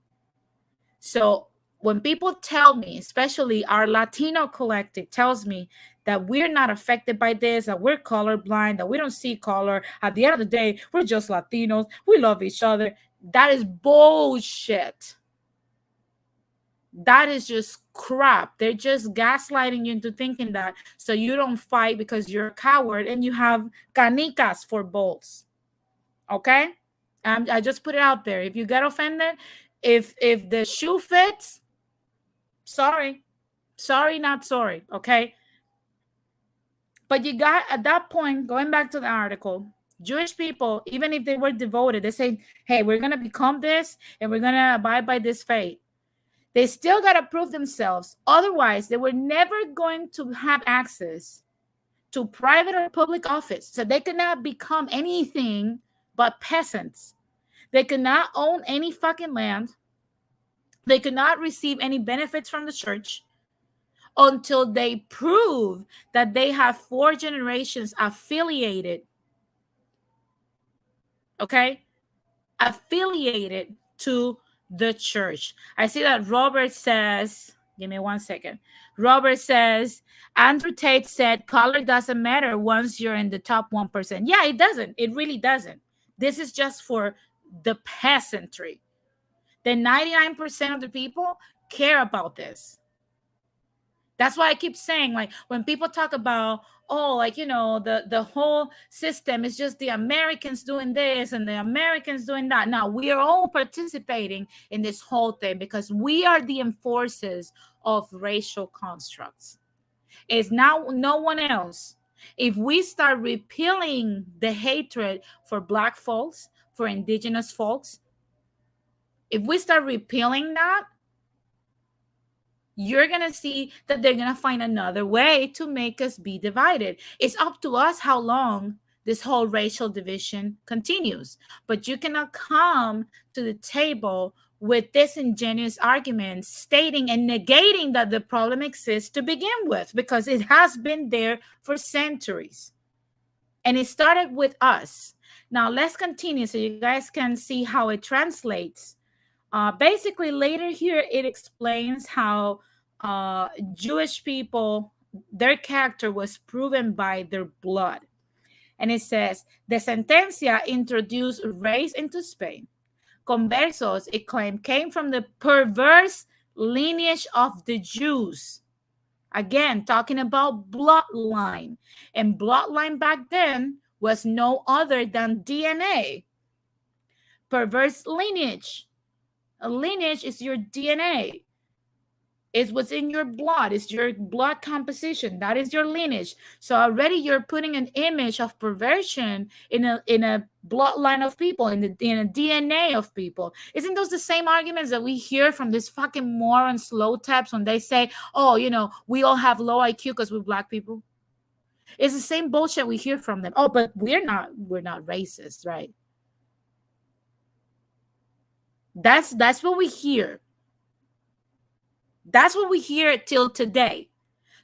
So when people tell me, especially our Latino collective tells me that we're not affected by this, that we're colorblind, that we don't see color, at the end of the day, we're just Latinos, we love each other. That is bullshit. That is just crap. They're just gaslighting you into thinking that so you don't fight because you're a coward and you have canicas for balls. Okay? I just put it out there. If you get offended, if the shoe fits, sorry. Sorry, not sorry. Okay? But you got, at that point, going back to the article, Jewish people, even if they were devoted, they say, hey, we're going to become this and we're going to abide by this faith. They still got to prove themselves. Otherwise, they were never going to have access to private or public office. So they could not become anything but peasants. They could not own any fucking land. They could not receive any benefits from the church until they prove that they have 4 generations affiliated. Okay? Affiliated to the church. I see that Robert says, give me 1 second. Robert says, Andrew Tate said, color doesn't matter once you're in the top 1%. Yeah, it doesn't. It really doesn't. This is just for the peasantry. The 99% of the people care about this. That's why I keep saying, like, when people talk about, oh, like, you know, the whole system is just the Americans doing this and the Americans doing that. Now, we are all participating in this whole thing because we are the enforcers of racial constructs. It's now no one else. If we start repealing the hatred for Black folks, for Indigenous folks, if we start repealing that, you're going to see that they're going to find another way to make us be divided. It's up to us how long this whole racial division continues. But you cannot come to the table with disingenuous arguments stating and negating that the problem exists to begin with, because it has been there for centuries. And it started with us. Now, let's continue so you guys can see how it translates. Basically, later here, it explains how Jewish people, their character was proven by their blood. And it says, the sentencia introduced race into Spain. Conversos, it claimed, came from the perverse lineage of the Jews. Again, talking about bloodline. And bloodline back then was no other than DNA. Perverse lineage. A lineage is your DNA. It's what's in your blood. It's your blood composition. That is your lineage. So already you're putting an image of perversion in a bloodline of people, in a DNA of people. Isn't those the same arguments that we hear from these fucking moron slow taps when they say, oh, you know, we all have low IQ because we're Black people? It's the same bullshit we hear from them. Oh, but we're not racist, right? That's what we hear. That's what we hear till today.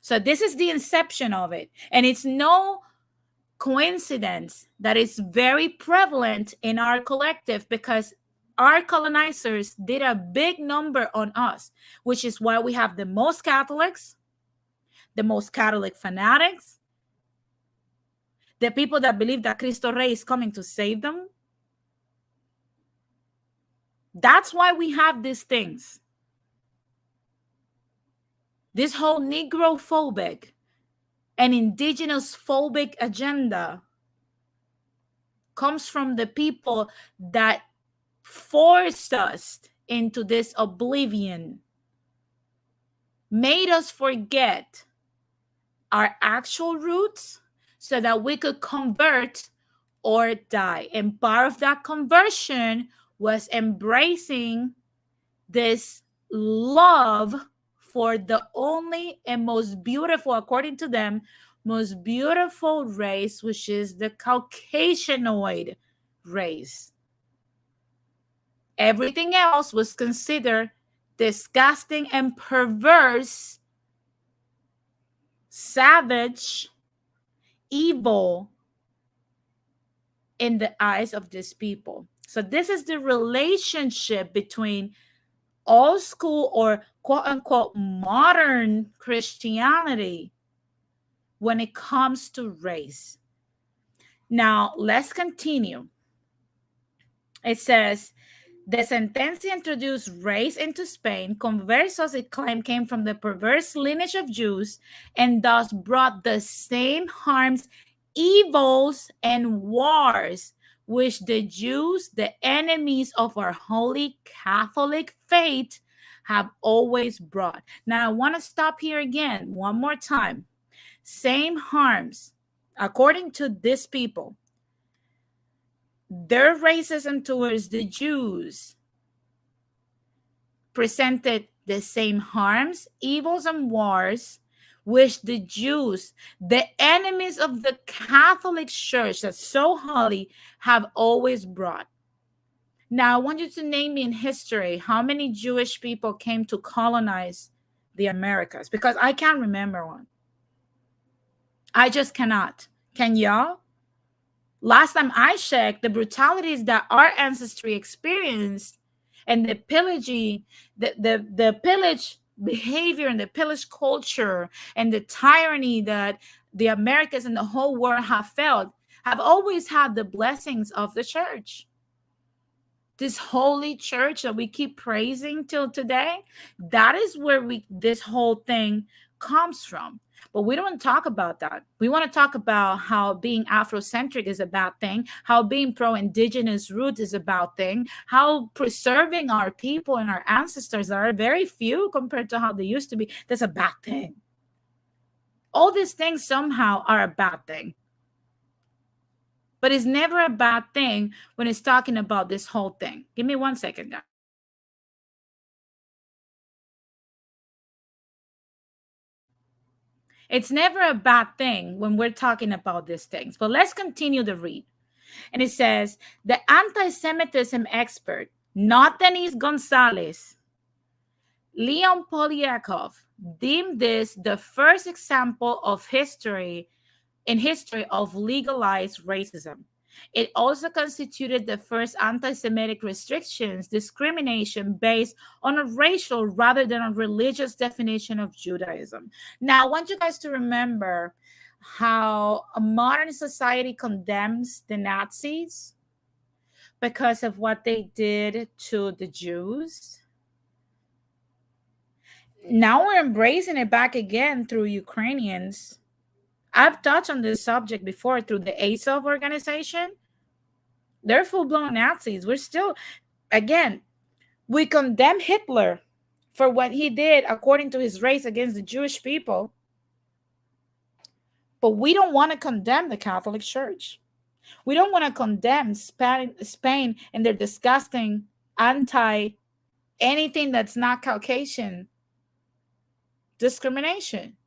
So this is the inception of it. And it's no coincidence that it's very prevalent in our collective, because our colonizers did a big number on us, which is why we have the most Catholics, the most Catholic fanatics, the people that believe that Cristo Rey is coming to save them. That's why we have these things. This whole Negro-phobic and indigenous-phobic agenda comes from the people that forced us into this oblivion, made us forget our actual roots so that we could convert or die. And part of that conversion was embracing this love for the only and most beautiful, according to them, most beautiful race, which is the Caucasianoid race. Everything else was considered disgusting and perverse, savage, evil, in the eyes of these people. So this is the relationship between old school or quote unquote modern Christianity when it comes to race. Now, let's continue. It says, the sentencia introduced race into Spain. Conversos, it claimed, came from the perverse lineage of Jews and thus brought the same harms, evils, and wars which the Jews, the enemies of our holy Catholic faith, have always brought. Now, I want to stop here again one more time. Same harms, according to these people, their racism towards the Jews presented the same harms, evils, and wars which the Jews, the enemies of the Catholic Church that's so holy, have always brought. Now, I want you to name me in history how many Jewish people came to colonize the Americas, because I can't remember one. I just cannot. Can y'all? Last time I checked, the brutalities that our ancestry experienced and the pillaging, the pillage behavior and the pillage culture and the tyranny that the Americans and the whole world have felt have always had the blessings of the church. This holy church that we keep praising till today, that is where this whole thing comes from. But we don't talk about that. We want to talk about how being Afrocentric is a bad thing, how being pro-indigenous roots is a bad thing, how preserving our people and our ancestors that are very few compared to how they used to be, that's a bad thing. All these things somehow are a bad thing. But it's never a bad thing when it's talking about this whole thing. Give me 1 second, guys. It's never a bad thing when we're talking about these things. But let's continue the read. And it says, the anti-Semitism expert, not Denise Gonzalez, Leon Polyakov, deemed this the first example of history of legalized racism. It also constituted the first anti-Semitic restrictions, discrimination based on a racial rather than a religious definition of Judaism. Now, I want you guys to remember how a modern society condemns the Nazis because of what they did to the Jews. Now we're embracing it back again through Ukrainians. I've touched on this subject before through the Azov organization. They're full-blown Nazis. We're still, again, we condemn Hitler for what he did according to his race against the Jewish people. But we don't want to condemn the Catholic Church. We don't want to condemn Spain and their disgusting anti-anything that's not Caucasian discrimination.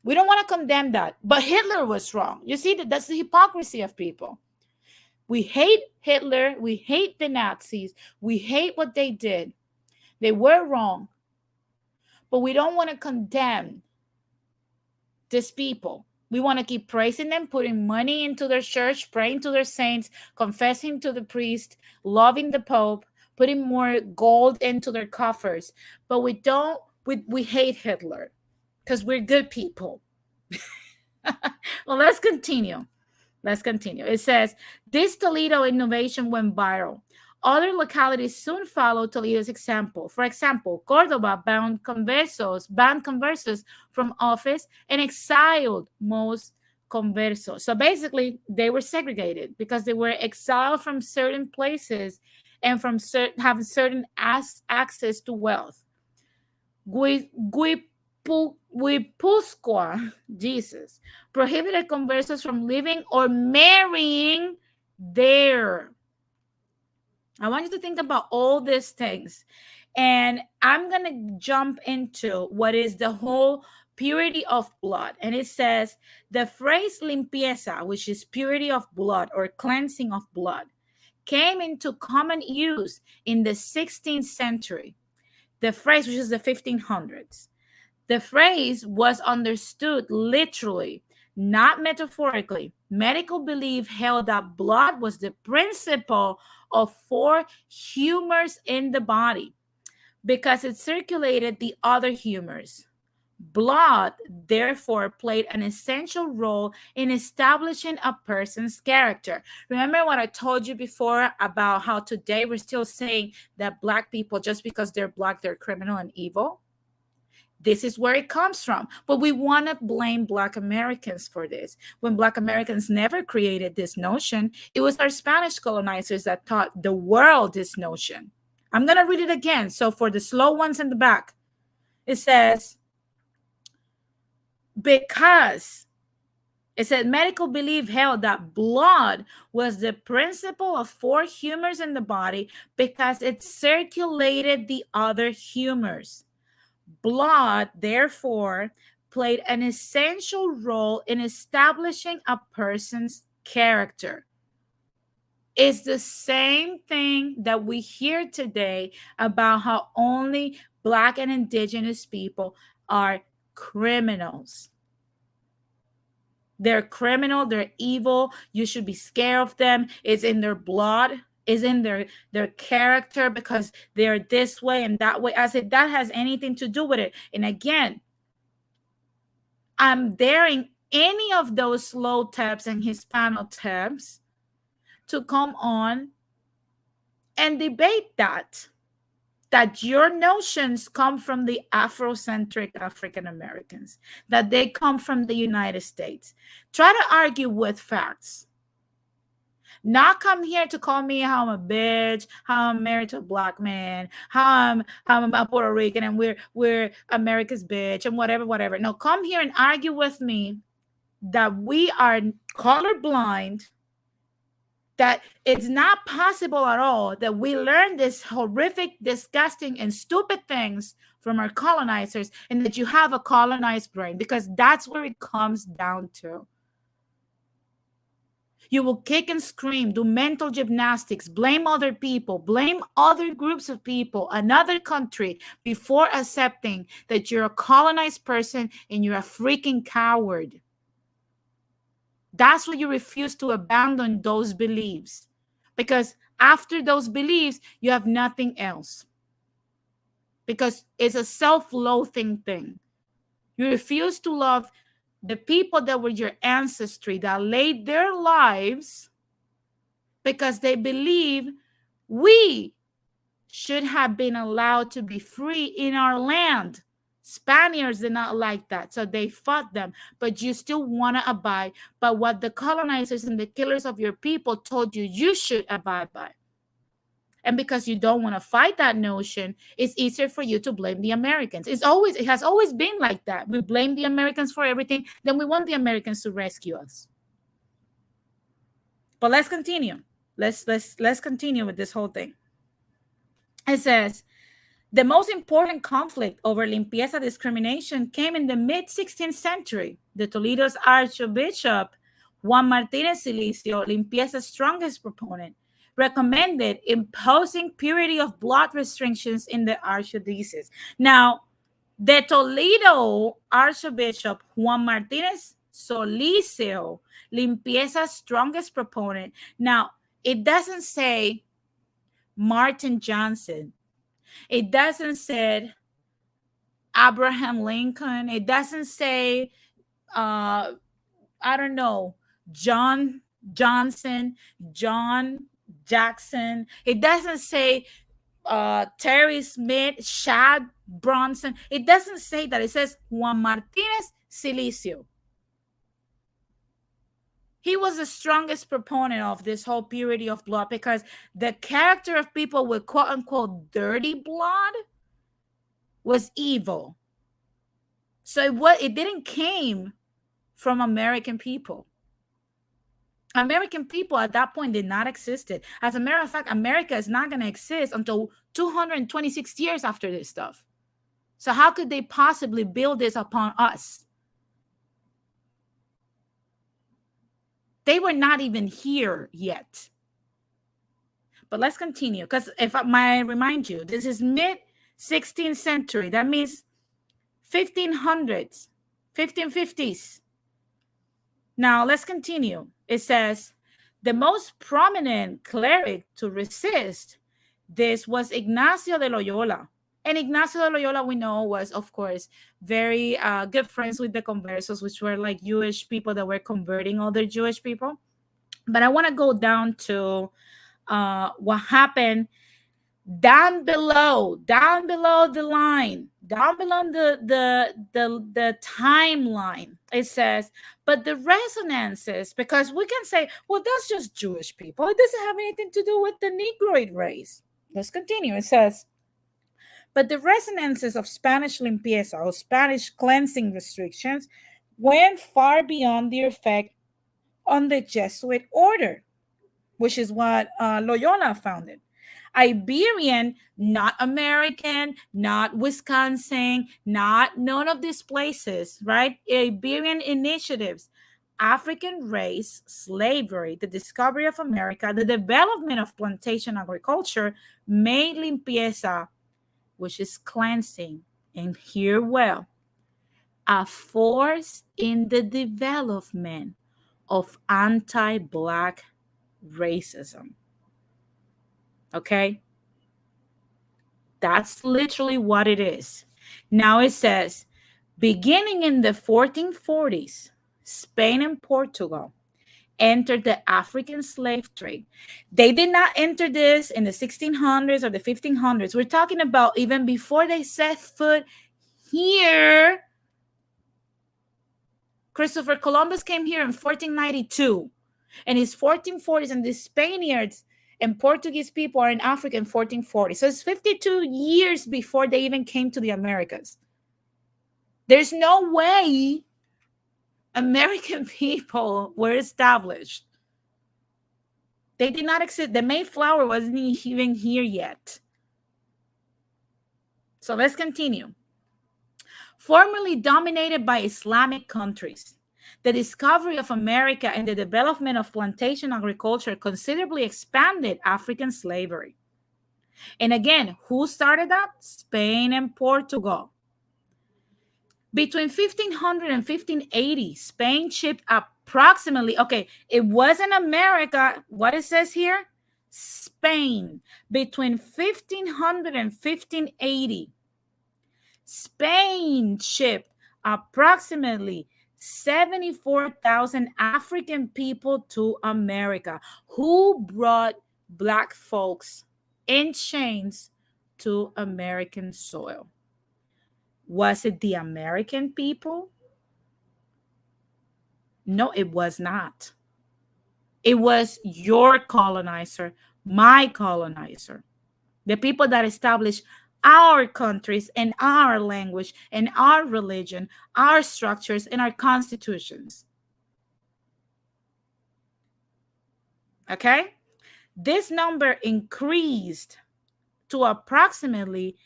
We don't want to condemn that. But Hitler was wrong. You see, that's the hypocrisy of people. We hate Hitler. We hate the Nazis. We hate what they did. They were wrong. But we don't want to condemn these people. We want to keep praising them, putting money into their church, praying to their saints, confessing to the priest, loving the Pope, putting more gold into their coffers. But we hate Hitler because we're good people. Well, let's continue. It says, this Toledo innovation went viral. Other localities soon followed Toledo's example. For example, Cordoba banned conversos from office and exiled most conversos. So basically, they were segregated because they were exiled from certain places and from having certain access to wealth. Guipúzcoa, Jesus, prohibited conversos from living or marrying there. I want you to think about all these things. And I'm going to jump into what is the whole purity of blood. And it says the phrase limpieza, which is purity of blood or cleansing of blood, came into common use in the 16th century. The phrase, which is the 1500s. The phrase was understood literally not metaphorically. Medical belief held that blood was the principle of 4 humors in the body because it circulated the other humors. Blood, therefore, played an essential role in establishing a person's character. Remember what I told you before about how today we're still saying that Black people, just because they're Black, they're criminal and evil? This is where it comes from. But we want to blame Black Americans for this. When Black Americans never created this notion, it was our Spanish colonizers that taught the world this notion. I'm going to read it again. So for the slow ones in the back, it says, because it said medical belief held that blood was the principle of 4 humors in the body because it circulated the other humors. Blood, therefore, played an essential role in establishing a person's character. It's the same thing that we hear today about how only Black and Indigenous people are criminals. They're criminal, they're evil, you should be scared of them. It's in their blood, is in their character because they're this way and that way. I said that has anything to do with it. And again, I'm daring any of those slow taps and Hispano taps to come on and debate that your notions come from the Afrocentric African Americans, that they come from the United States. Try to argue with facts. Not come here to call me how I'm a bitch, how I'm married to a Black man, how I'm a Puerto Rican and we're America's bitch and whatever. No, come here and argue with me that we are colorblind, that it's not possible at all that we learn this horrific, disgusting, and stupid things from our colonizers, and that you have a colonized brain, because that's where it comes down to. You will kick and scream, do mental gymnastics, blame other people, blame other groups of people, another country, before accepting that you're a colonized person and you're a freaking coward. That's why you refuse to abandon those beliefs. Because after those beliefs, you have nothing else. Because it's a self-loathing thing. You refuse to love the people that were your ancestry, that laid their lives because they believe we should have been allowed to be free in our land. Spaniards did not like that, so they fought them, but you still want to abide by what the colonizers and the killers of your people told you you should abide by. And because you don't want to fight that notion, it's easier for you to blame the Americans. It has always been like that. We blame the Americans for everything, then we want the Americans to rescue us. But let's continue. Let's continue with this whole thing. It says, the most important conflict over limpieza discrimination came in the mid-16th century. The Toledo's Archbishop Juan Martinez Silicio, limpieza's strongest proponent, recommended imposing purity of blood restrictions in the archdiocese. Now, the Toledo Archbishop Juan Martinez Silicio, limpieza's strongest proponent. Now, it doesn't say Martin Johnson. It doesn't say Abraham Lincoln. It doesn't say, I don't know, John Johnson, John Jackson. It doesn't say Terry Smith, Shad Bronson. It doesn't say that. It says Juan Martinez Silicio. He was the strongest proponent of this whole purity of blood because the character of people with quote unquote dirty blood was evil. So it didn't came from American people. American people at that point did not exist. As a matter of fact, America is not going to exist until 226 years after this stuff. So how could they possibly build this upon us? They were not even here yet. But let's continue, because if I might remind you, this is mid-16th century. That means 1500s, 1550s. Now, let's continue. It says, the most prominent cleric to resist this was Ignacio de Loyola. And Ignacio de Loyola, we know, was, of course, very good friends with the conversos, which were like Jewish people that were converting other Jewish people. But I want to go down to what happened down below the line, down below the timeline. It says, but the resonances, because we can say, well, that's just Jewish people, it doesn't have anything to do with the Negroid race. Let's continue. It says, but the resonances of Spanish limpieza or Spanish cleansing restrictions went far beyond their effect on the Jesuit order, which is what Loyola founded. Iberian, not American, not Wisconsin, not none of these places, right? Iberian initiatives, African race, slavery, the discovery of America, the development of plantation agriculture made limpieza, which is cleansing, and hear well, a force in the development of anti-Black racism. Okay? That's literally what it is. Now it says, beginning in the 1440s, Spain and Portugal entered the African slave trade. They did not enter this in the 1600s or the 1500s. We're talking about even before they set foot here. Christopher Columbus came here in 1492. And it's 1440s, and the Spaniards and Portuguese people are in Africa in 1440. So it's 52 years before they even came to the Americas. There's no way American people were established. They did not exist. The Mayflower wasn't even here yet. So let's continue. Formerly dominated by Islamic countries, the discovery of America and the development of plantation agriculture considerably expanded African slavery. And again, who started that? Spain and Portugal. Between 1500 and 1580, Spain shipped approximately, okay, it wasn't America. What it says here? Spain. Between 1500 and 1580, Spain shipped approximately 74,000 African people to America. Who brought Black folks in chains to American soil? Was it the American people? No, it was not. It was your colonizer, my colonizer, the people that established our countries and our language and our religion, our structures and our constitutions. Okay? This number increased to approximately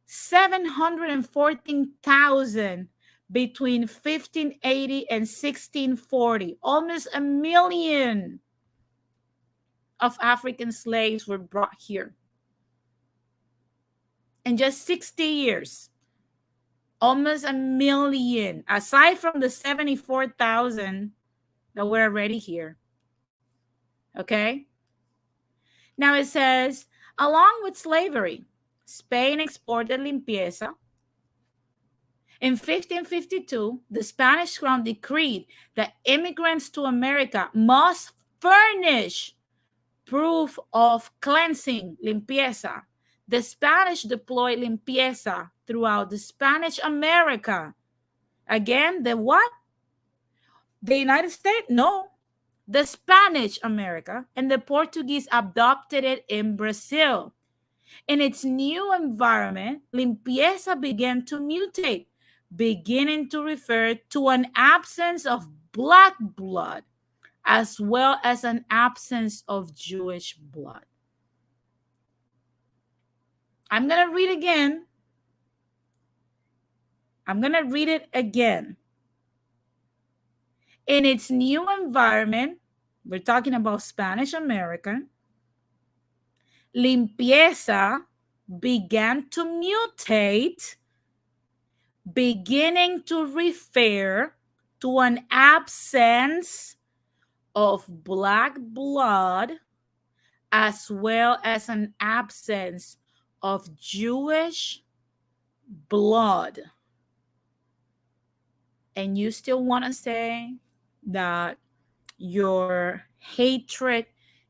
714,000 between 1580 and 1640. Almost a million of African slaves were brought here. In just 60 years, almost a million, aside from the 74,000 that were already here. Okay? Now it says, along with slavery, Spain exported limpieza. In 1552, the Spanish crown decreed that immigrants to America must furnish proof of cleansing, limpieza. The Spanish deployed limpieza throughout the Spanish America. Again, the what? The United States? No. The Spanish America, and the Portuguese adopted it in Brazil. In its new environment, limpieza began to mutate, beginning to refer to an absence of Black blood as well as an absence of Jewish blood. I'm going to read again. I'm going to read it again. In its new environment, we're talking about Spanish American, limpieza began to mutate, beginning to refer to an absence of black blood, as well as an absence of Jewish blood. And you still want to say that your hatred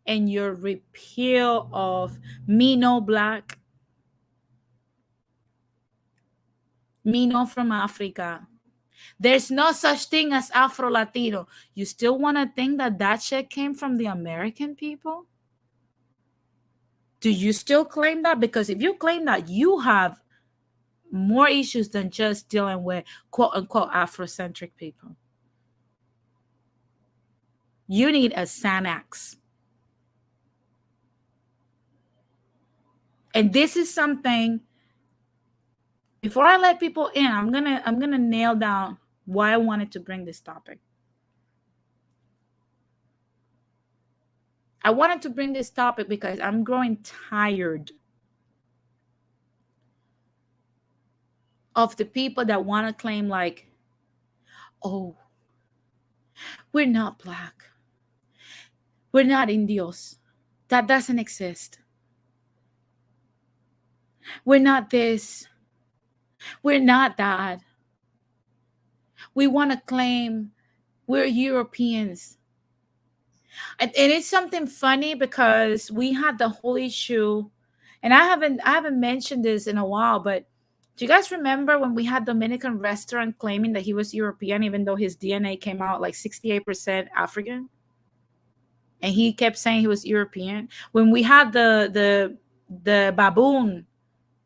and your repeal of me no black, me no from Africa, there's no such thing as Afro-Latino. You still want to think that that shit came from the American people? Do you still claim that? Because if you claim that, you have more issues than just dealing with quote-unquote Afrocentric people. You need a Xanax. And this is something, before I let people in, I'm gonna nail down why I wanted to bring this topic. I wanted to bring this topic because I'm growing tired of the people that want to claim like, oh, we're not black. We're not Indios. That doesn't exist. We're not this. We're not that. We want to claim we're Europeans. And it's something funny because we had the whole issue, and I haven't mentioned this in a while, but do you guys remember when we had Dominican restaurant claiming that he was European, even though his DNA came out like 68% African? And he kept saying he was European. When we had the baboon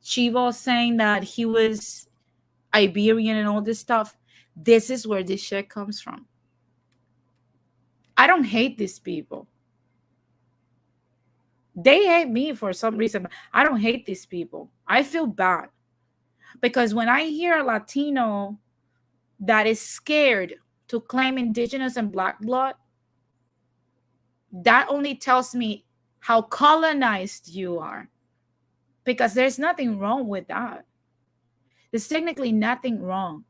Chivo saying that he was Iberian and all this stuff, this is where this shit comes from. I don't hate these people. They hate me for some reason. I don't hate these people. I feel bad. Because when I hear a Latino that is scared to claim indigenous and black blood, that only tells me how colonized you are. Because there's nothing wrong with that. There's technically nothing wrong.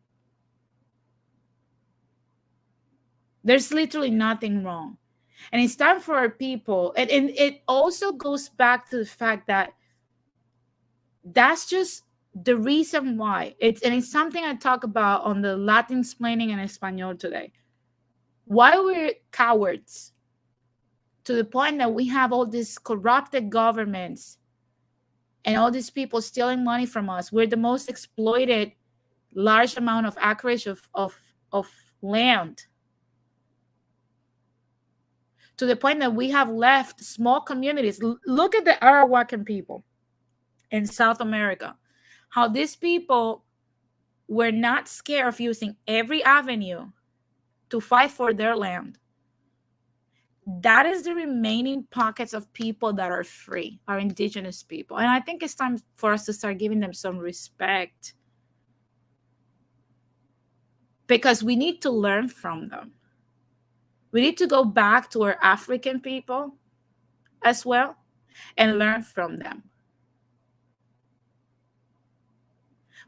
There's literally nothing wrong. And it's time for our people. And it also goes back to the fact that that's just the reason why. It's something I talk about on the Latin explaining in Espanol today. Why we're cowards to the point that we have all these corrupted governments and all these people stealing money from us. We're the most exploited large amount of acreage of land. To the point that we have left small communities. Look at the Arawakan people in South America. How these people were not scared of using every avenue to fight for their land. That is the remaining pockets of people that are free, are indigenous people. And I think it's time for us to start giving them some respect. Because we need to learn from them. We need to go back to our African people as well and learn from them.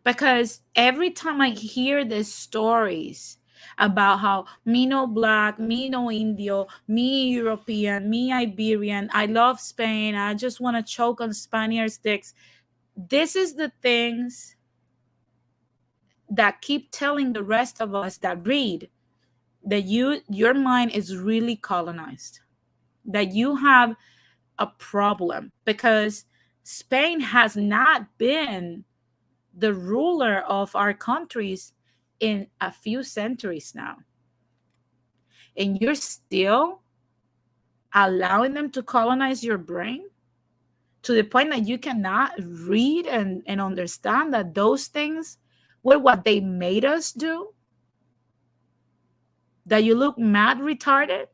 Because every time I hear these stories about how me no black, me no Indio, me European, me Iberian, I love Spain, I just want to choke on Spaniards' dicks. This is the things that keep telling the rest of us that read that your mind is really colonized, that you have a problem, because Spain has not been the ruler of our countries in a few centuries now. And you're still allowing them to colonize your brain to the point that you cannot read and understand that those things were what they made us do? That you look mad retarded?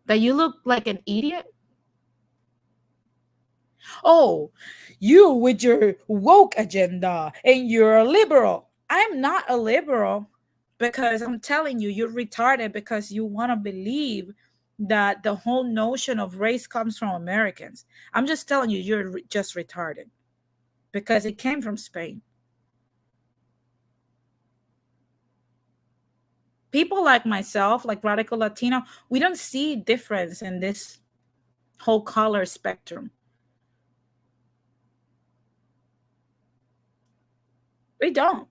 That you look like an idiot? Oh, you with your woke agenda and you're a liberal. I'm not a liberal, because I'm telling you, you're retarded because you want to believe that the whole notion of race comes from Americans. I'm just telling you, you're just retarded because it came from Spain. people like myself, like radical Latino, we don't see difference in this whole color spectrum. We don't.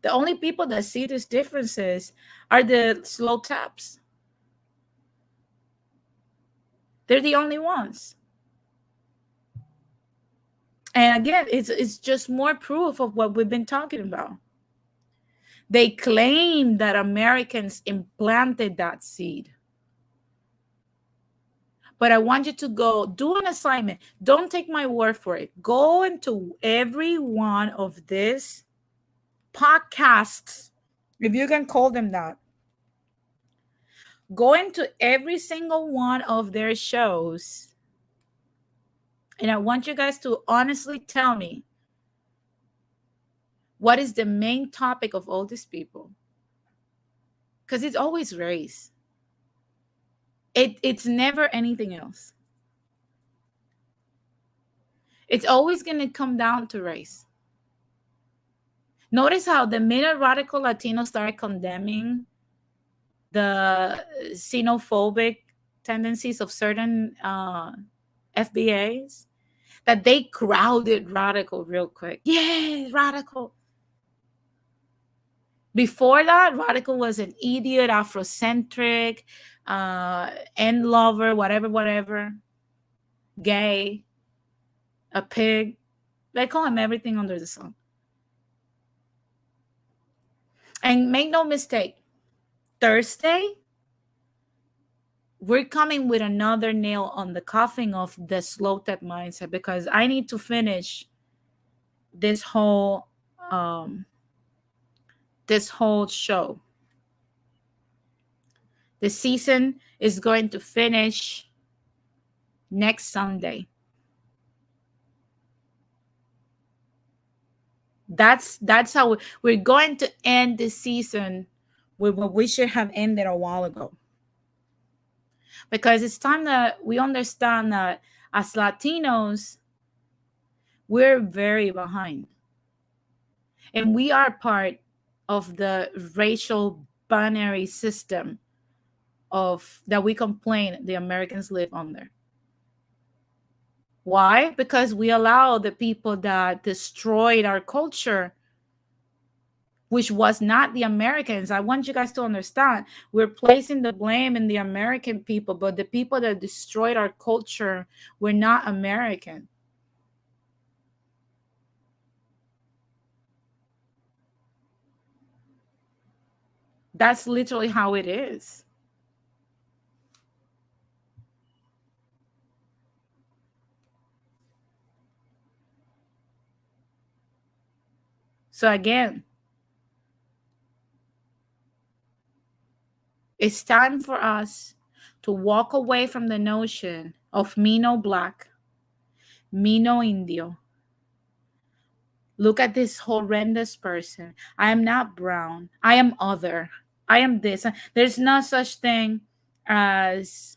The only people that see these differences are the slow taps. They're the only ones. And again, it's just more proof of what we've been talking about. They claim that Americans implanted that seed. But I want you to go do an assignment. Don't take my word for it. Go into every one of these podcasts, if you can call them that. Go into every single one of their shows. And I want you guys to honestly tell me, what is the main topic of all these people? Because it's always race. It's never anything else. It's always going to come down to race. Notice how the minute radical Latinos started condemning the xenophobic tendencies of certain FBAs, that they crowded radical real quick. Yeah, radical. Before that, radical was an idiot, Afrocentric, end lover, whatever, gay, a pig. They call him everything under the sun. And make no mistake, Thursday, we're coming with another nail on the coffin of the slow tech mindset, because I need to finish this whole show. The season is going to finish next Sunday. That's how we're going to end the season with what we should have ended a while ago. Because it's time that we understand that as Latinos, we're very behind. And we are part of the racial binary system that we complain the Americans live under. Why? Because we allow the people that destroyed our culture, which was not the Americans. I want you guys to understand, we're placing the blame in the American people, but the people that destroyed our culture were not American. That's literally how it is. So again, it's time for us to walk away from the notion of me no black, me no Indio. Look at this horrendous person. I am not brown. I am other. I am this. There's no such thing as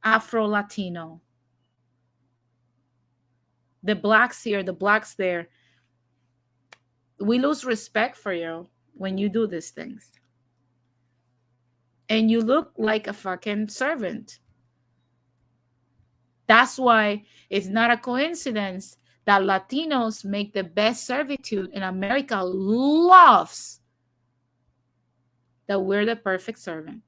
Afro-Latino. The blacks here, the blacks there. We lose respect for you when you do these things. And you look like a fucking servant. That's why it's not a coincidence that Latinos make the best servitude, and America loves that we're the perfect servant.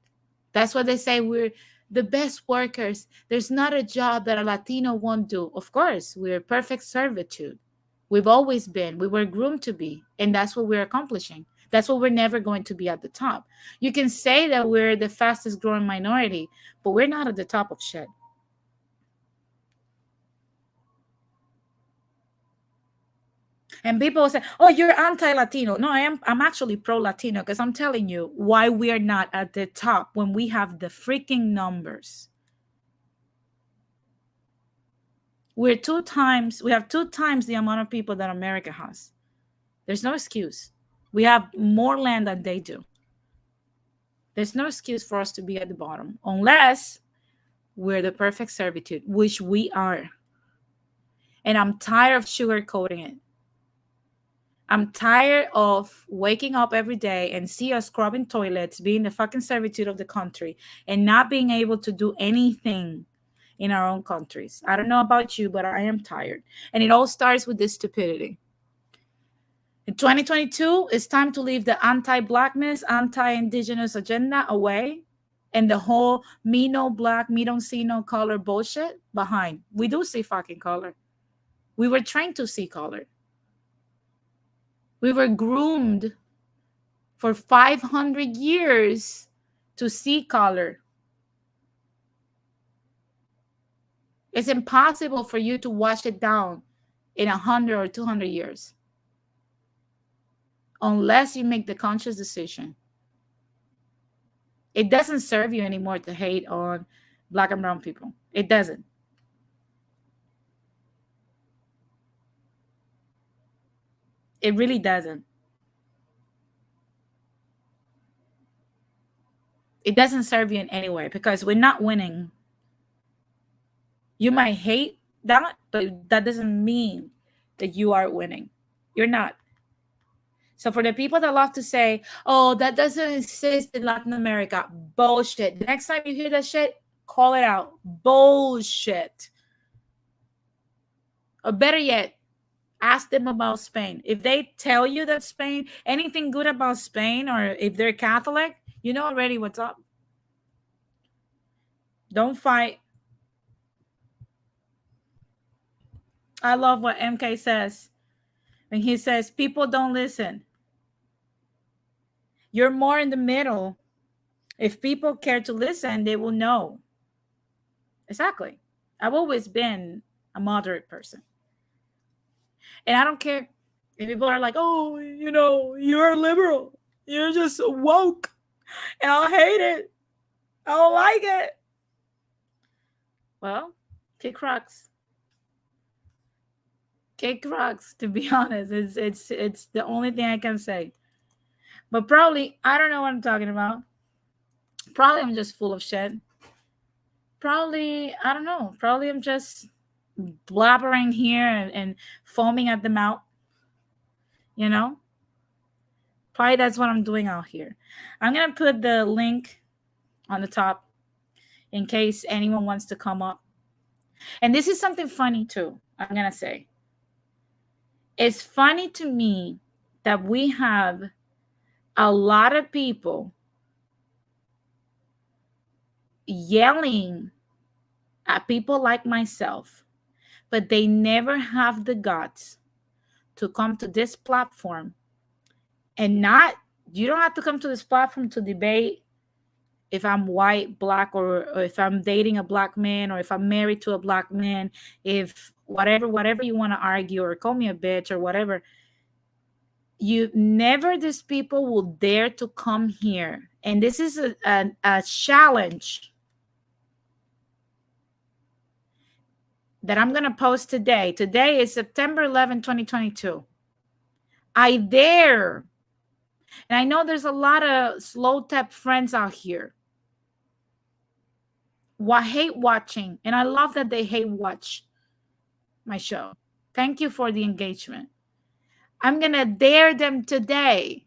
That's what they say, we're the best workers. There's not a job that a Latino won't do. Of course, we're perfect servitude. We've always been. We were groomed to be, and that's what we're accomplishing. That's what we're never going to be at the top. You can say that we're the fastest growing minority, but we're not at the top of shit. And people say, oh, you're anti-Latino. No, I'm actually pro-Latino, because I'm telling you why we're not at the top when we have the freaking numbers. We have 2 times the amount of people that America has. There's no excuse. We have more land than they do. There's no excuse for us to be at the bottom, unless we're the perfect servitude, which we are. And I'm tired of sugarcoating it. I'm tired of waking up every day and see us scrubbing toilets, being the fucking servitude of the country, and not being able to do anything in our own countries. I don't know about you, but I am tired. And it all starts with this stupidity. In 2022, it's time to leave the anti-blackness, anti-indigenous agenda away and the whole me no black, me don't see no color bullshit behind. We do see fucking color. We were trained to see color. We were groomed for 500 years to see color. It's impossible for you to wash it down in 100 or 200 years unless you make the conscious decision. It doesn't serve you anymore to hate on black and brown people. It doesn't. It really doesn't. It doesn't serve you in any way because we're not winning. You might hate that, but that doesn't mean that you are winning. You're not. So for the people that love to say, oh, that doesn't exist in Latin America, bullshit. The next time you hear that shit, call it out. Bullshit. Or better yet, ask them about Spain. If they tell you that Spain, anything good about Spain, or if they're Catholic, you know already what's up. Don't fight. I love what MK says. When he says, people don't listen. You're more in the middle. If people care to listen, they will know. Exactly. I've always been a moderate person. And I don't care if people are like, oh, you know, you're liberal. You're just woke. And I hate it. I don't like it. Well, kick rocks. Kick rocks, to be honest. It's the only thing I can say. But probably, I don't know what I'm talking about. Probably I'm just full of shit. Probably, I don't know. Probably I'm just blabbering here and foaming at the mouth. You know? Probably that's what I'm doing out here. I'm going to put the link on the top in case anyone wants to come up. And this is something funny too, I'm going to say. It's funny to me that we have a lot of people yelling at people like myself, but they never have the guts to come to this platform and not, you don't have to come to this platform to debate if I'm white, black, or if I'm dating a black man, or if I'm married to a black man, if whatever you want to argue, or call me a bitch or whatever. You never, these people will dare to come here. And this is a challenge that I'm going to post today. Today is September 11, 2022. I dare. And I know there's a lot of slow tap friends out here who hate watching. And I love that they hate watch my show. Thank you for the engagement. I'm going to dare them today.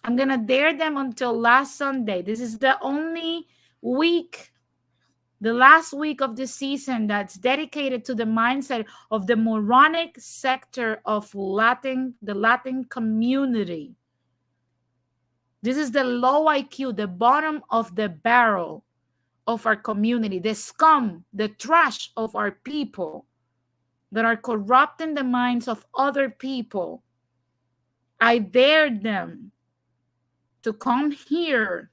I'm going to dare them until last Sunday. This is the only week, the last week of the season that's dedicated to the mindset of the moronic sector of the Latin community. This is the low IQ, the bottom of the barrel of our community, the scum, the trash of our people that are corrupting the minds of other people. I dare them to come here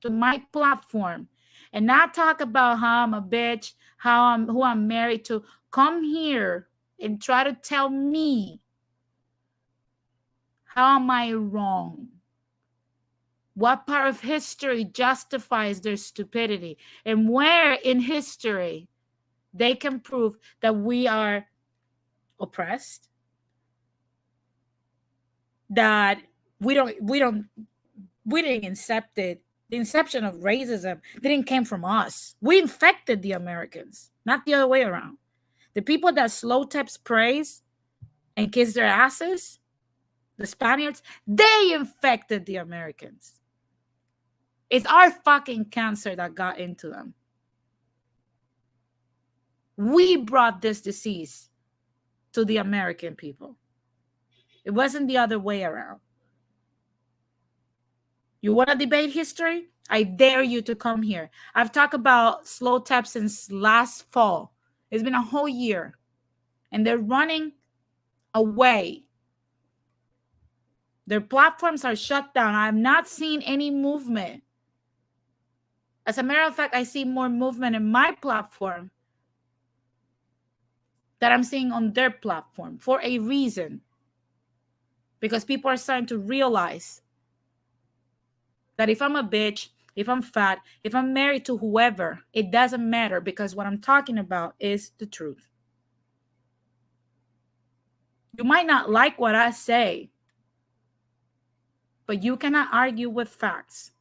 to my platform and not talk about how I'm a bitch, who I'm married to. Come here and try to tell me, how am I wrong? What part of history justifies their stupidity? And where in history they can prove that we are oppressed, that we didn't accept it. The inception of racism didn't come from us. We infected the Americans, not the other way around. The people that slow taps praise, and kiss their asses, the Spaniards, they infected the Americans. It's our fucking cancer that got into them. We brought this disease to the American people. It wasn't the other way around. You want to debate history? I dare you to come here. I've talked about slow tap since last fall. It's been a whole year. And they're running away. Their platforms are shut down. I have not seen any movement. As a matter of fact, I see more movement in my platform that I'm seeing on their platform for a reason. Because people are starting to realize that if I'm a bitch, if I'm fat, if I'm married to whoever, it doesn't matter, because what I'm talking about is the truth. You might not like what I say, but you cannot argue with facts.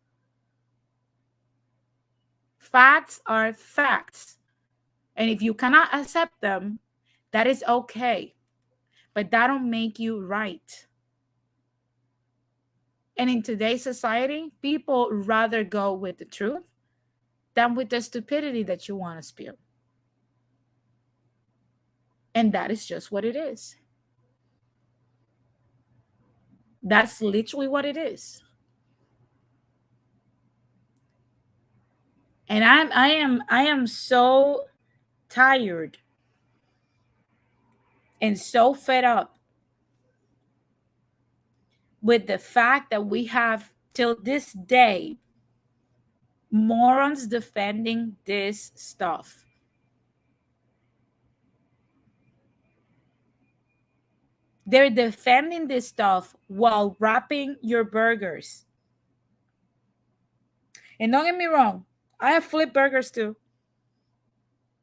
Facts are facts. And if you cannot accept them, that is okay. But that don't make you right. And in today's society, people rather go with the truth than with the stupidity that you want to spew. And that is just what it is. That's literally what it is. And I am so tired and so fed up with the fact that we have till this day morons defending this stuff. They're defending this stuff while wrapping your burgers. And don't get me wrong, I have flipped burgers too.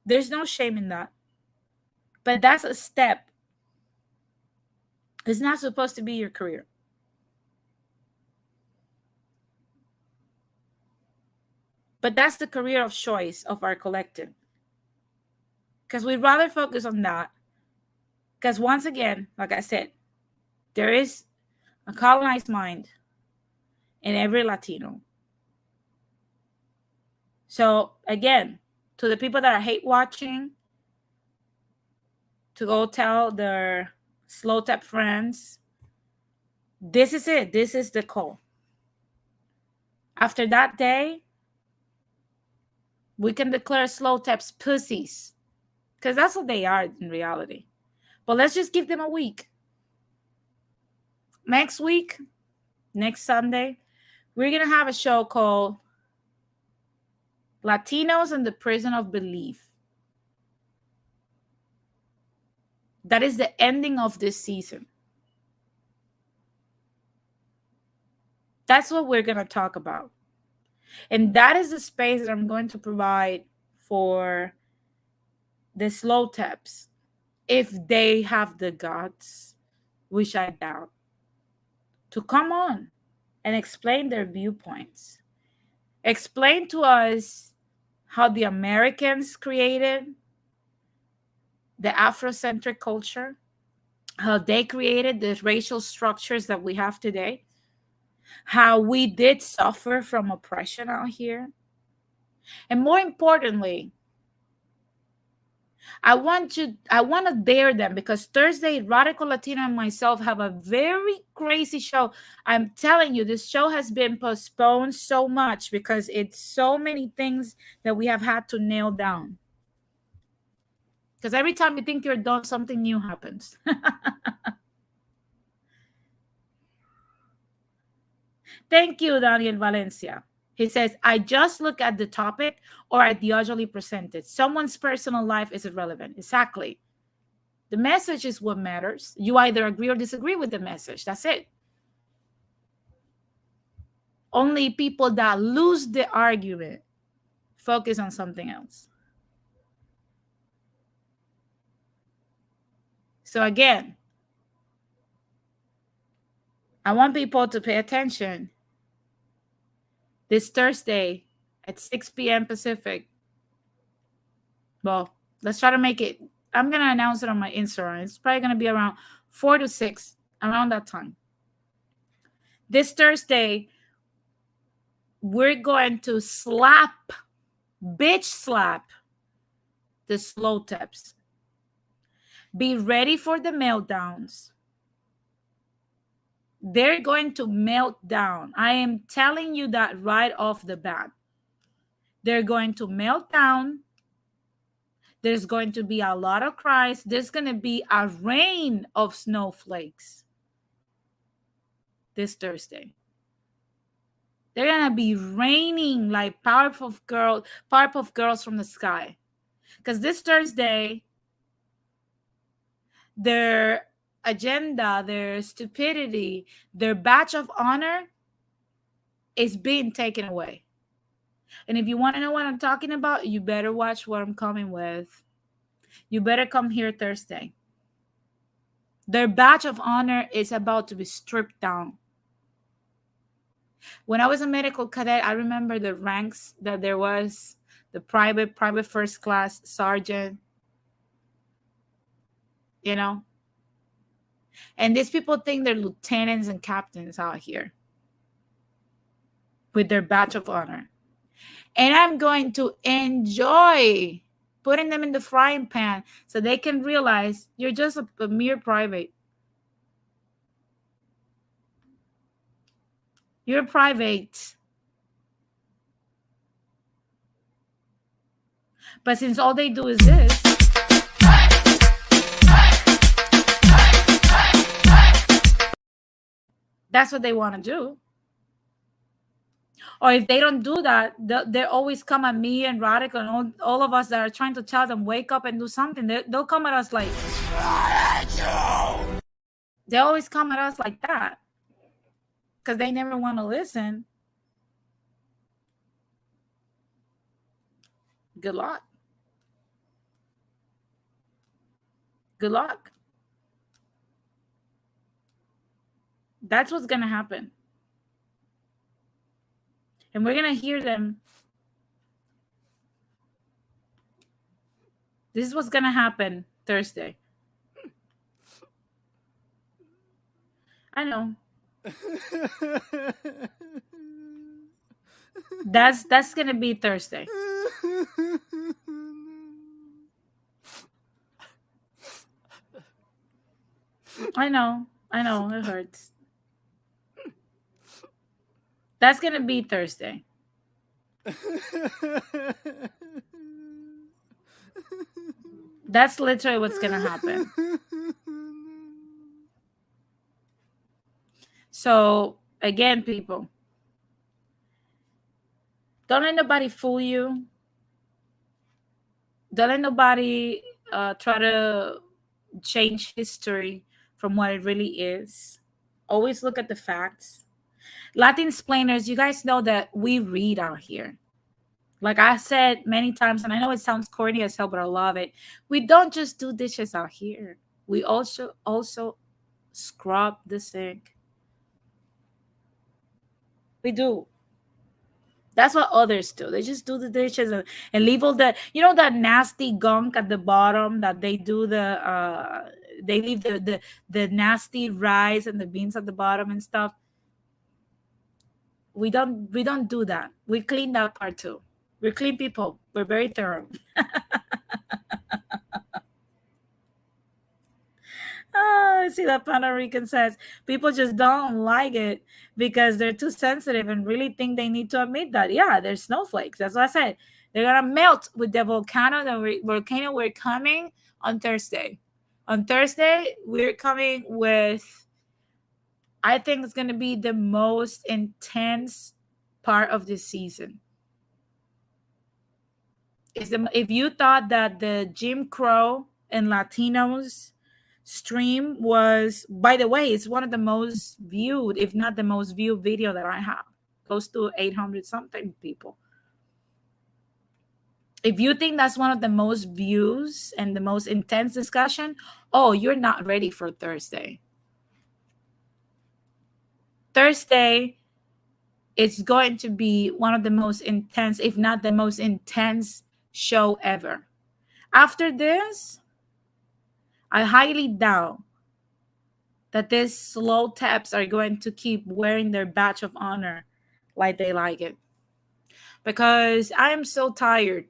There's no shame in that. But that's a step. It's not supposed to be your career. But that's the career of choice of our collective. Because we'd rather focus on that. Because once again, like I said, there is a colonized mind in every Latino. So again, to the people that are hate watching, to go tell their slow tap friends, this is it. This is the call. After that day, we can declare slow taps pussies, because that's what they are in reality. But let's just give them a week. Next week, next Sunday, we're going to have a show called Latinos in the Prison of Belief. That is the ending of this season. That's what we're going to talk about. And that is the space that I'm going to provide for the slow taps, if they have the guts, which I doubt, to come on and explain their viewpoints. Explain to us how the Americans created the Afrocentric culture, how they created the racial structures that we have today, how we did suffer from oppression out here. And more importantly, I want to dare them, because Thursday, Radical Latina and myself have a very crazy show. I'm telling you, this show has been postponed so much because it's so many things that we have had to nail down. Because every time you think you're done, something new happens. Thank you, Daniel Valencia. He says, I just look at the topic or ideologically presented. Someone's personal life is irrelevant. Exactly. The message is what matters. You either agree or disagree with the message. That's it. Only people that lose the argument focus on something else. So again, I want people to pay attention. This Thursday at 6 p.m. Pacific. Well, let's try to make it. I'm going to announce it on my Instagram. It's probably going to be around 4 to 6, around that time. This Thursday, we're going to bitch slap the slow tips. Be ready for the meltdowns. They're going to melt down. I am telling you that right off the bat. They're going to melt down. There's going to be a lot of cries. There's going to be a rain of snowflakes this Thursday. They're going to be raining like Powerpuff Girls from the sky. Because this Thursday, their agenda, their stupidity, their badge of honor is being taken away. And if you want to know what I'm talking about, you better watch what I'm coming with. You better come here Thursday. Their badge of honor is about to be stripped down. When I was a medical cadet, I remember the ranks that there was: the private first class, sergeant, you know. And these people think they're lieutenants and captains out here with their badge of honor. And I'm going to enjoy putting them in the frying pan so they can realize you're just a mere private. You're private. But since all they do is this, that's what they want to do. Or if they don't do that, they always come at me and Radical and all of us that are trying to tell them, wake up and do something. They'll come at us like, they always come at us like that. Because they never want to listen. Good luck. Good luck. That's what's going to happen. And we're going to hear them. This is what's going to happen Thursday. I know. That's going to be Thursday. I know. It hurts. That's going to be Thursday. That's literally what's going to happen. So, again, people, don't let nobody fool you. Don't let nobody try to change history from what it really is. Always look at the facts. Latin explainers, you guys know that we read out here. Like I said many times, and I know it sounds corny as hell, but I love it. We don't just do dishes out here. We also scrub the sink. We do. That's what others do. They just do the dishes and leave all the, that nasty gunk at the bottom that they do they leave the nasty rice and the beans at the bottom and stuff. We don't do that. We clean that part too. We're clean people. We're very thorough. I see that Puerto Rican says people just don't like it because they're too sensitive and really think they need to admit that. Yeah, they're snowflakes. That's what I said. They're gonna melt with the volcano. We're coming on Thursday. On Thursday, we're coming with, I think it's gonna be the most intense part of this season. If you thought that the Jim Crow and Latinos stream was, by the way, it's one of the most viewed, if not the most viewed video that I have, close to 800 something people. If you think that's one of the most views and the most intense discussion, you're not ready for Thursday. Thursday, it's going to be one of the most intense, if not the most intense show ever. After this, I highly doubt that these slow taps are going to keep wearing their badge of honor like they like it. Because I am so tired.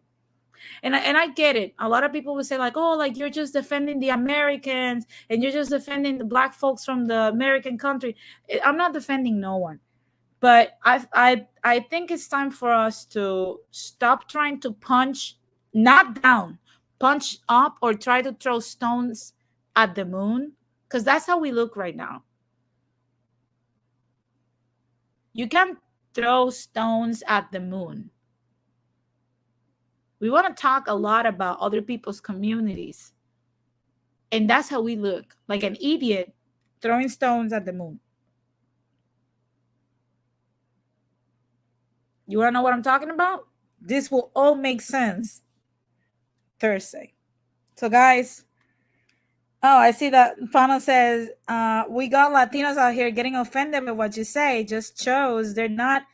And I get it. A lot of people would say like, oh, like you're just defending the Americans and you're just defending the black folks from the American country. I'm not defending no one. But I think it's time for us to stop trying to punch, not down, punch up or try to throw stones at the moon, because that's how we look right now. You can't throw stones at the moon. We want to talk a lot about other people's communities. And that's how we look, like an idiot throwing stones at the moon. You want to know what I'm talking about? This will all make sense Thursday. So, guys, oh, I see that Fana says, we got Latinos out here getting offended with what you say. Just shows they're not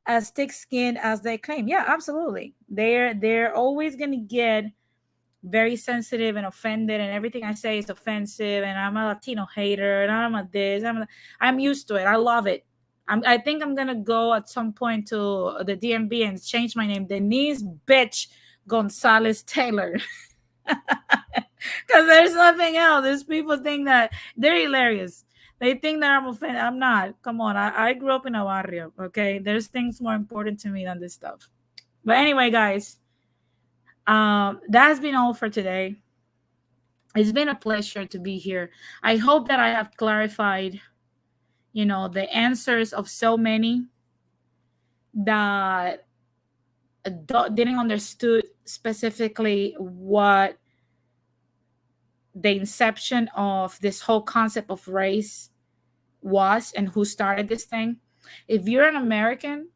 as thick-skinned as they claim. Yeah, absolutely. They're always going to get very sensitive and offended, and everything I say is offensive, and I'm a Latino hater, and I'm a this. I'm used to it. I love it. I think I'm going to go at some point to the DMV and change my name, Denise Bitch Gonzalez Taylor. Because there's nothing else. There's people think that they're hilarious. They think that I'm offended. I'm not. Come on. I grew up in a barrio, okay? There's things more important to me than this stuff. But anyway, guys, that has been all for today. It's been a pleasure to be here. I hope that I have clarified, the answers of so many that didn't understood specifically what the inception of this whole concept of race was and who started this thing. If you're an American,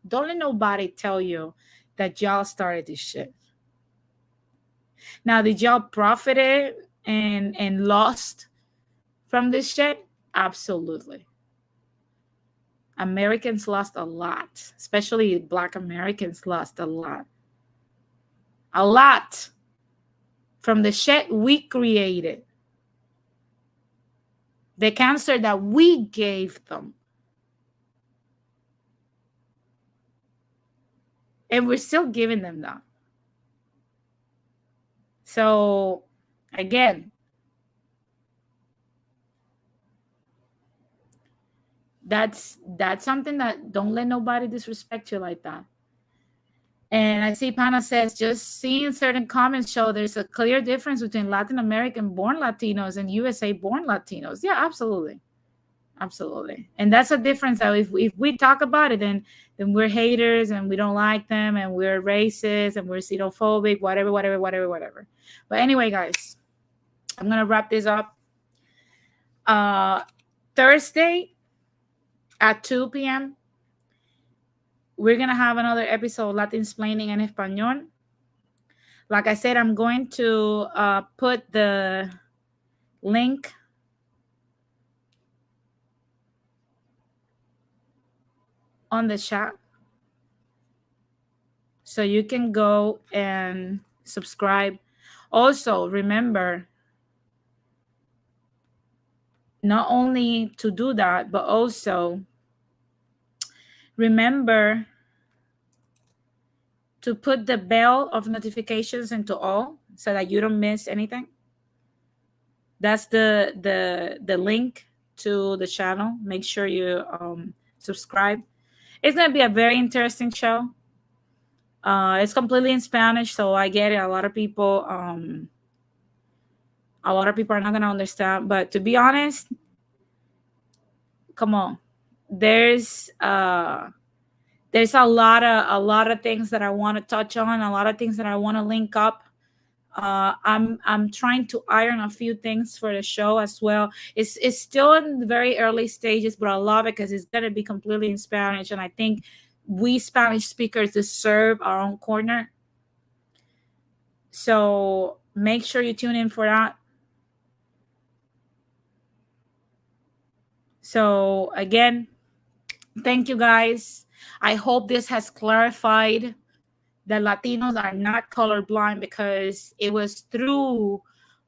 don't let nobody tell you that y'all started this shit. Now, did y'all profit and lost from this shit? Absolutely. Americans lost a lot, especially Black Americans lost a lot. A lot from the shit we created. The cancer that we gave them. And we're still giving them that. So, again, that's something that don't let nobody disrespect you like that. And I see Pana says, just seeing certain comments show there's a clear difference between Latin American born Latinos and USA born Latinos. Yeah, absolutely. Absolutely. And that's a difference that if we talk about it, then we're haters and we don't like them and we're racist and we're xenophobic, whatever. But anyway, guys, I'm going to wrap this up. Thursday at 2 p.m., we're going to have another episode of Latinsplaining en Español. Like I said, I'm going to put the link on the chat so you can go and subscribe. Also, remember not only to do that, but also remember to put the bell of notifications into all so that you don't miss anything. That's the link to the channel. Make sure you subscribe. It's going to be a very interesting show. It's completely in Spanish, so I get it. A lot of people are not going to understand. But to be honest, come on, there's a lot of things that I want to touch on, a lot of things that I want to link up. I'm trying to iron a few things for the show as well. It's still in the very early stages, but I love it because it's going to be completely in Spanish, and I think we Spanish speakers deserve our own corner. So make sure you tune in for that. So again, thank you guys. I hope this has clarified that Latinos are not colorblind, because it was through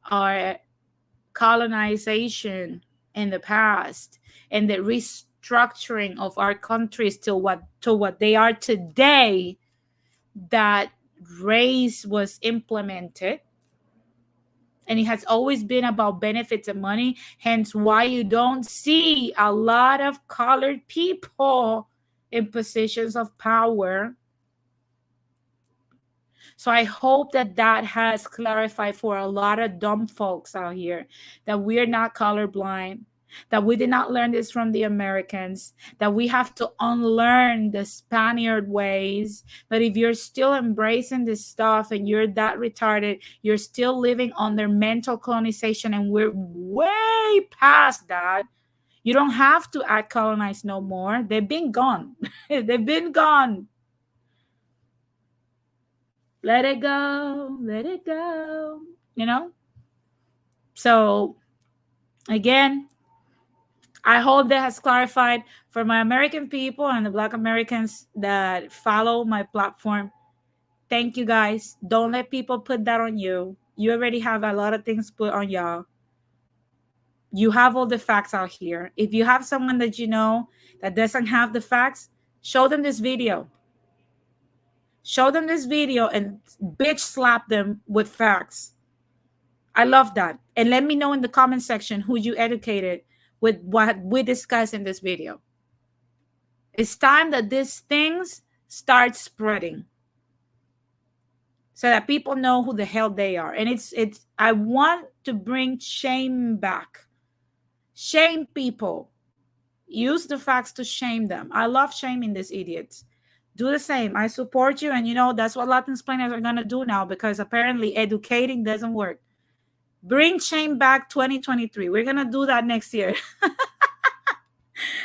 our colonization in the past and the restructuring of our countries to what they are today, that race was implemented, and it has always been about benefits and money, hence why you don't see a lot of colored people in positions of power. So I hope that that has clarified for a lot of dumb folks out here that we're not colorblind, that we did not learn this from the Americans, that we have to unlearn the Spaniard ways, that if you're still embracing this stuff and you're that retarded, you're still living under mental colonization, and we're way past that. You don't have to act colonized no more. They've been gone. They've been gone. Let it go, let it go, you know? So, again, I hope that has clarified for my American people and the Black Americans that follow my platform. Thank you, guys. Don't let people put that on you. You already have a lot of things put on y'all. You have all the facts out here. If you have someone that you know that doesn't have the facts, show them this video. Show them this video and bitch slap them with facts. I love that. And let me know in the comment section who you educated with what we discussed in this video. It's time that these things start spreading so that people know who the hell they are. And it's I want to bring shame back. Shame people. Use the facts to shame them. I love shaming these idiots. Do the same. I support you. And you know, that's what Latin explainers are going to do now, because apparently educating doesn't work. Bring shame back 2023. We're going to do that next year.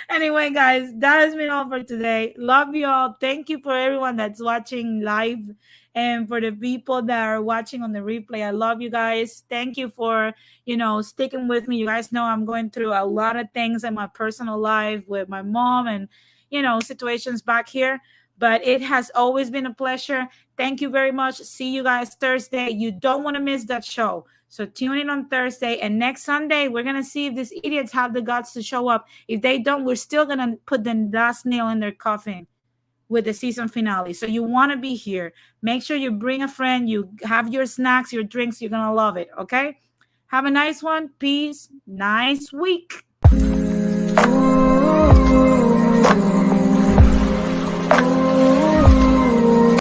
Anyway, guys, that has been all for today. Love you all. Thank you for everyone that's watching live, and for the people that are watching on the replay. I love you guys. Thank you for, sticking with me. You guys know I'm going through a lot of things in my personal life with my mom and, situations back here. But it has always been a pleasure. Thank you very much. See you guys Thursday. You don't want to miss that show. So tune in on Thursday. And next Sunday, we're going to see if these idiots have the guts to show up. If they don't, we're still going to put the last nail in their coffin with the season finale. So you want to be here. Make sure you bring a friend. You have your snacks, your drinks. You're going to love it. Okay? Have a nice one. Peace. Nice week.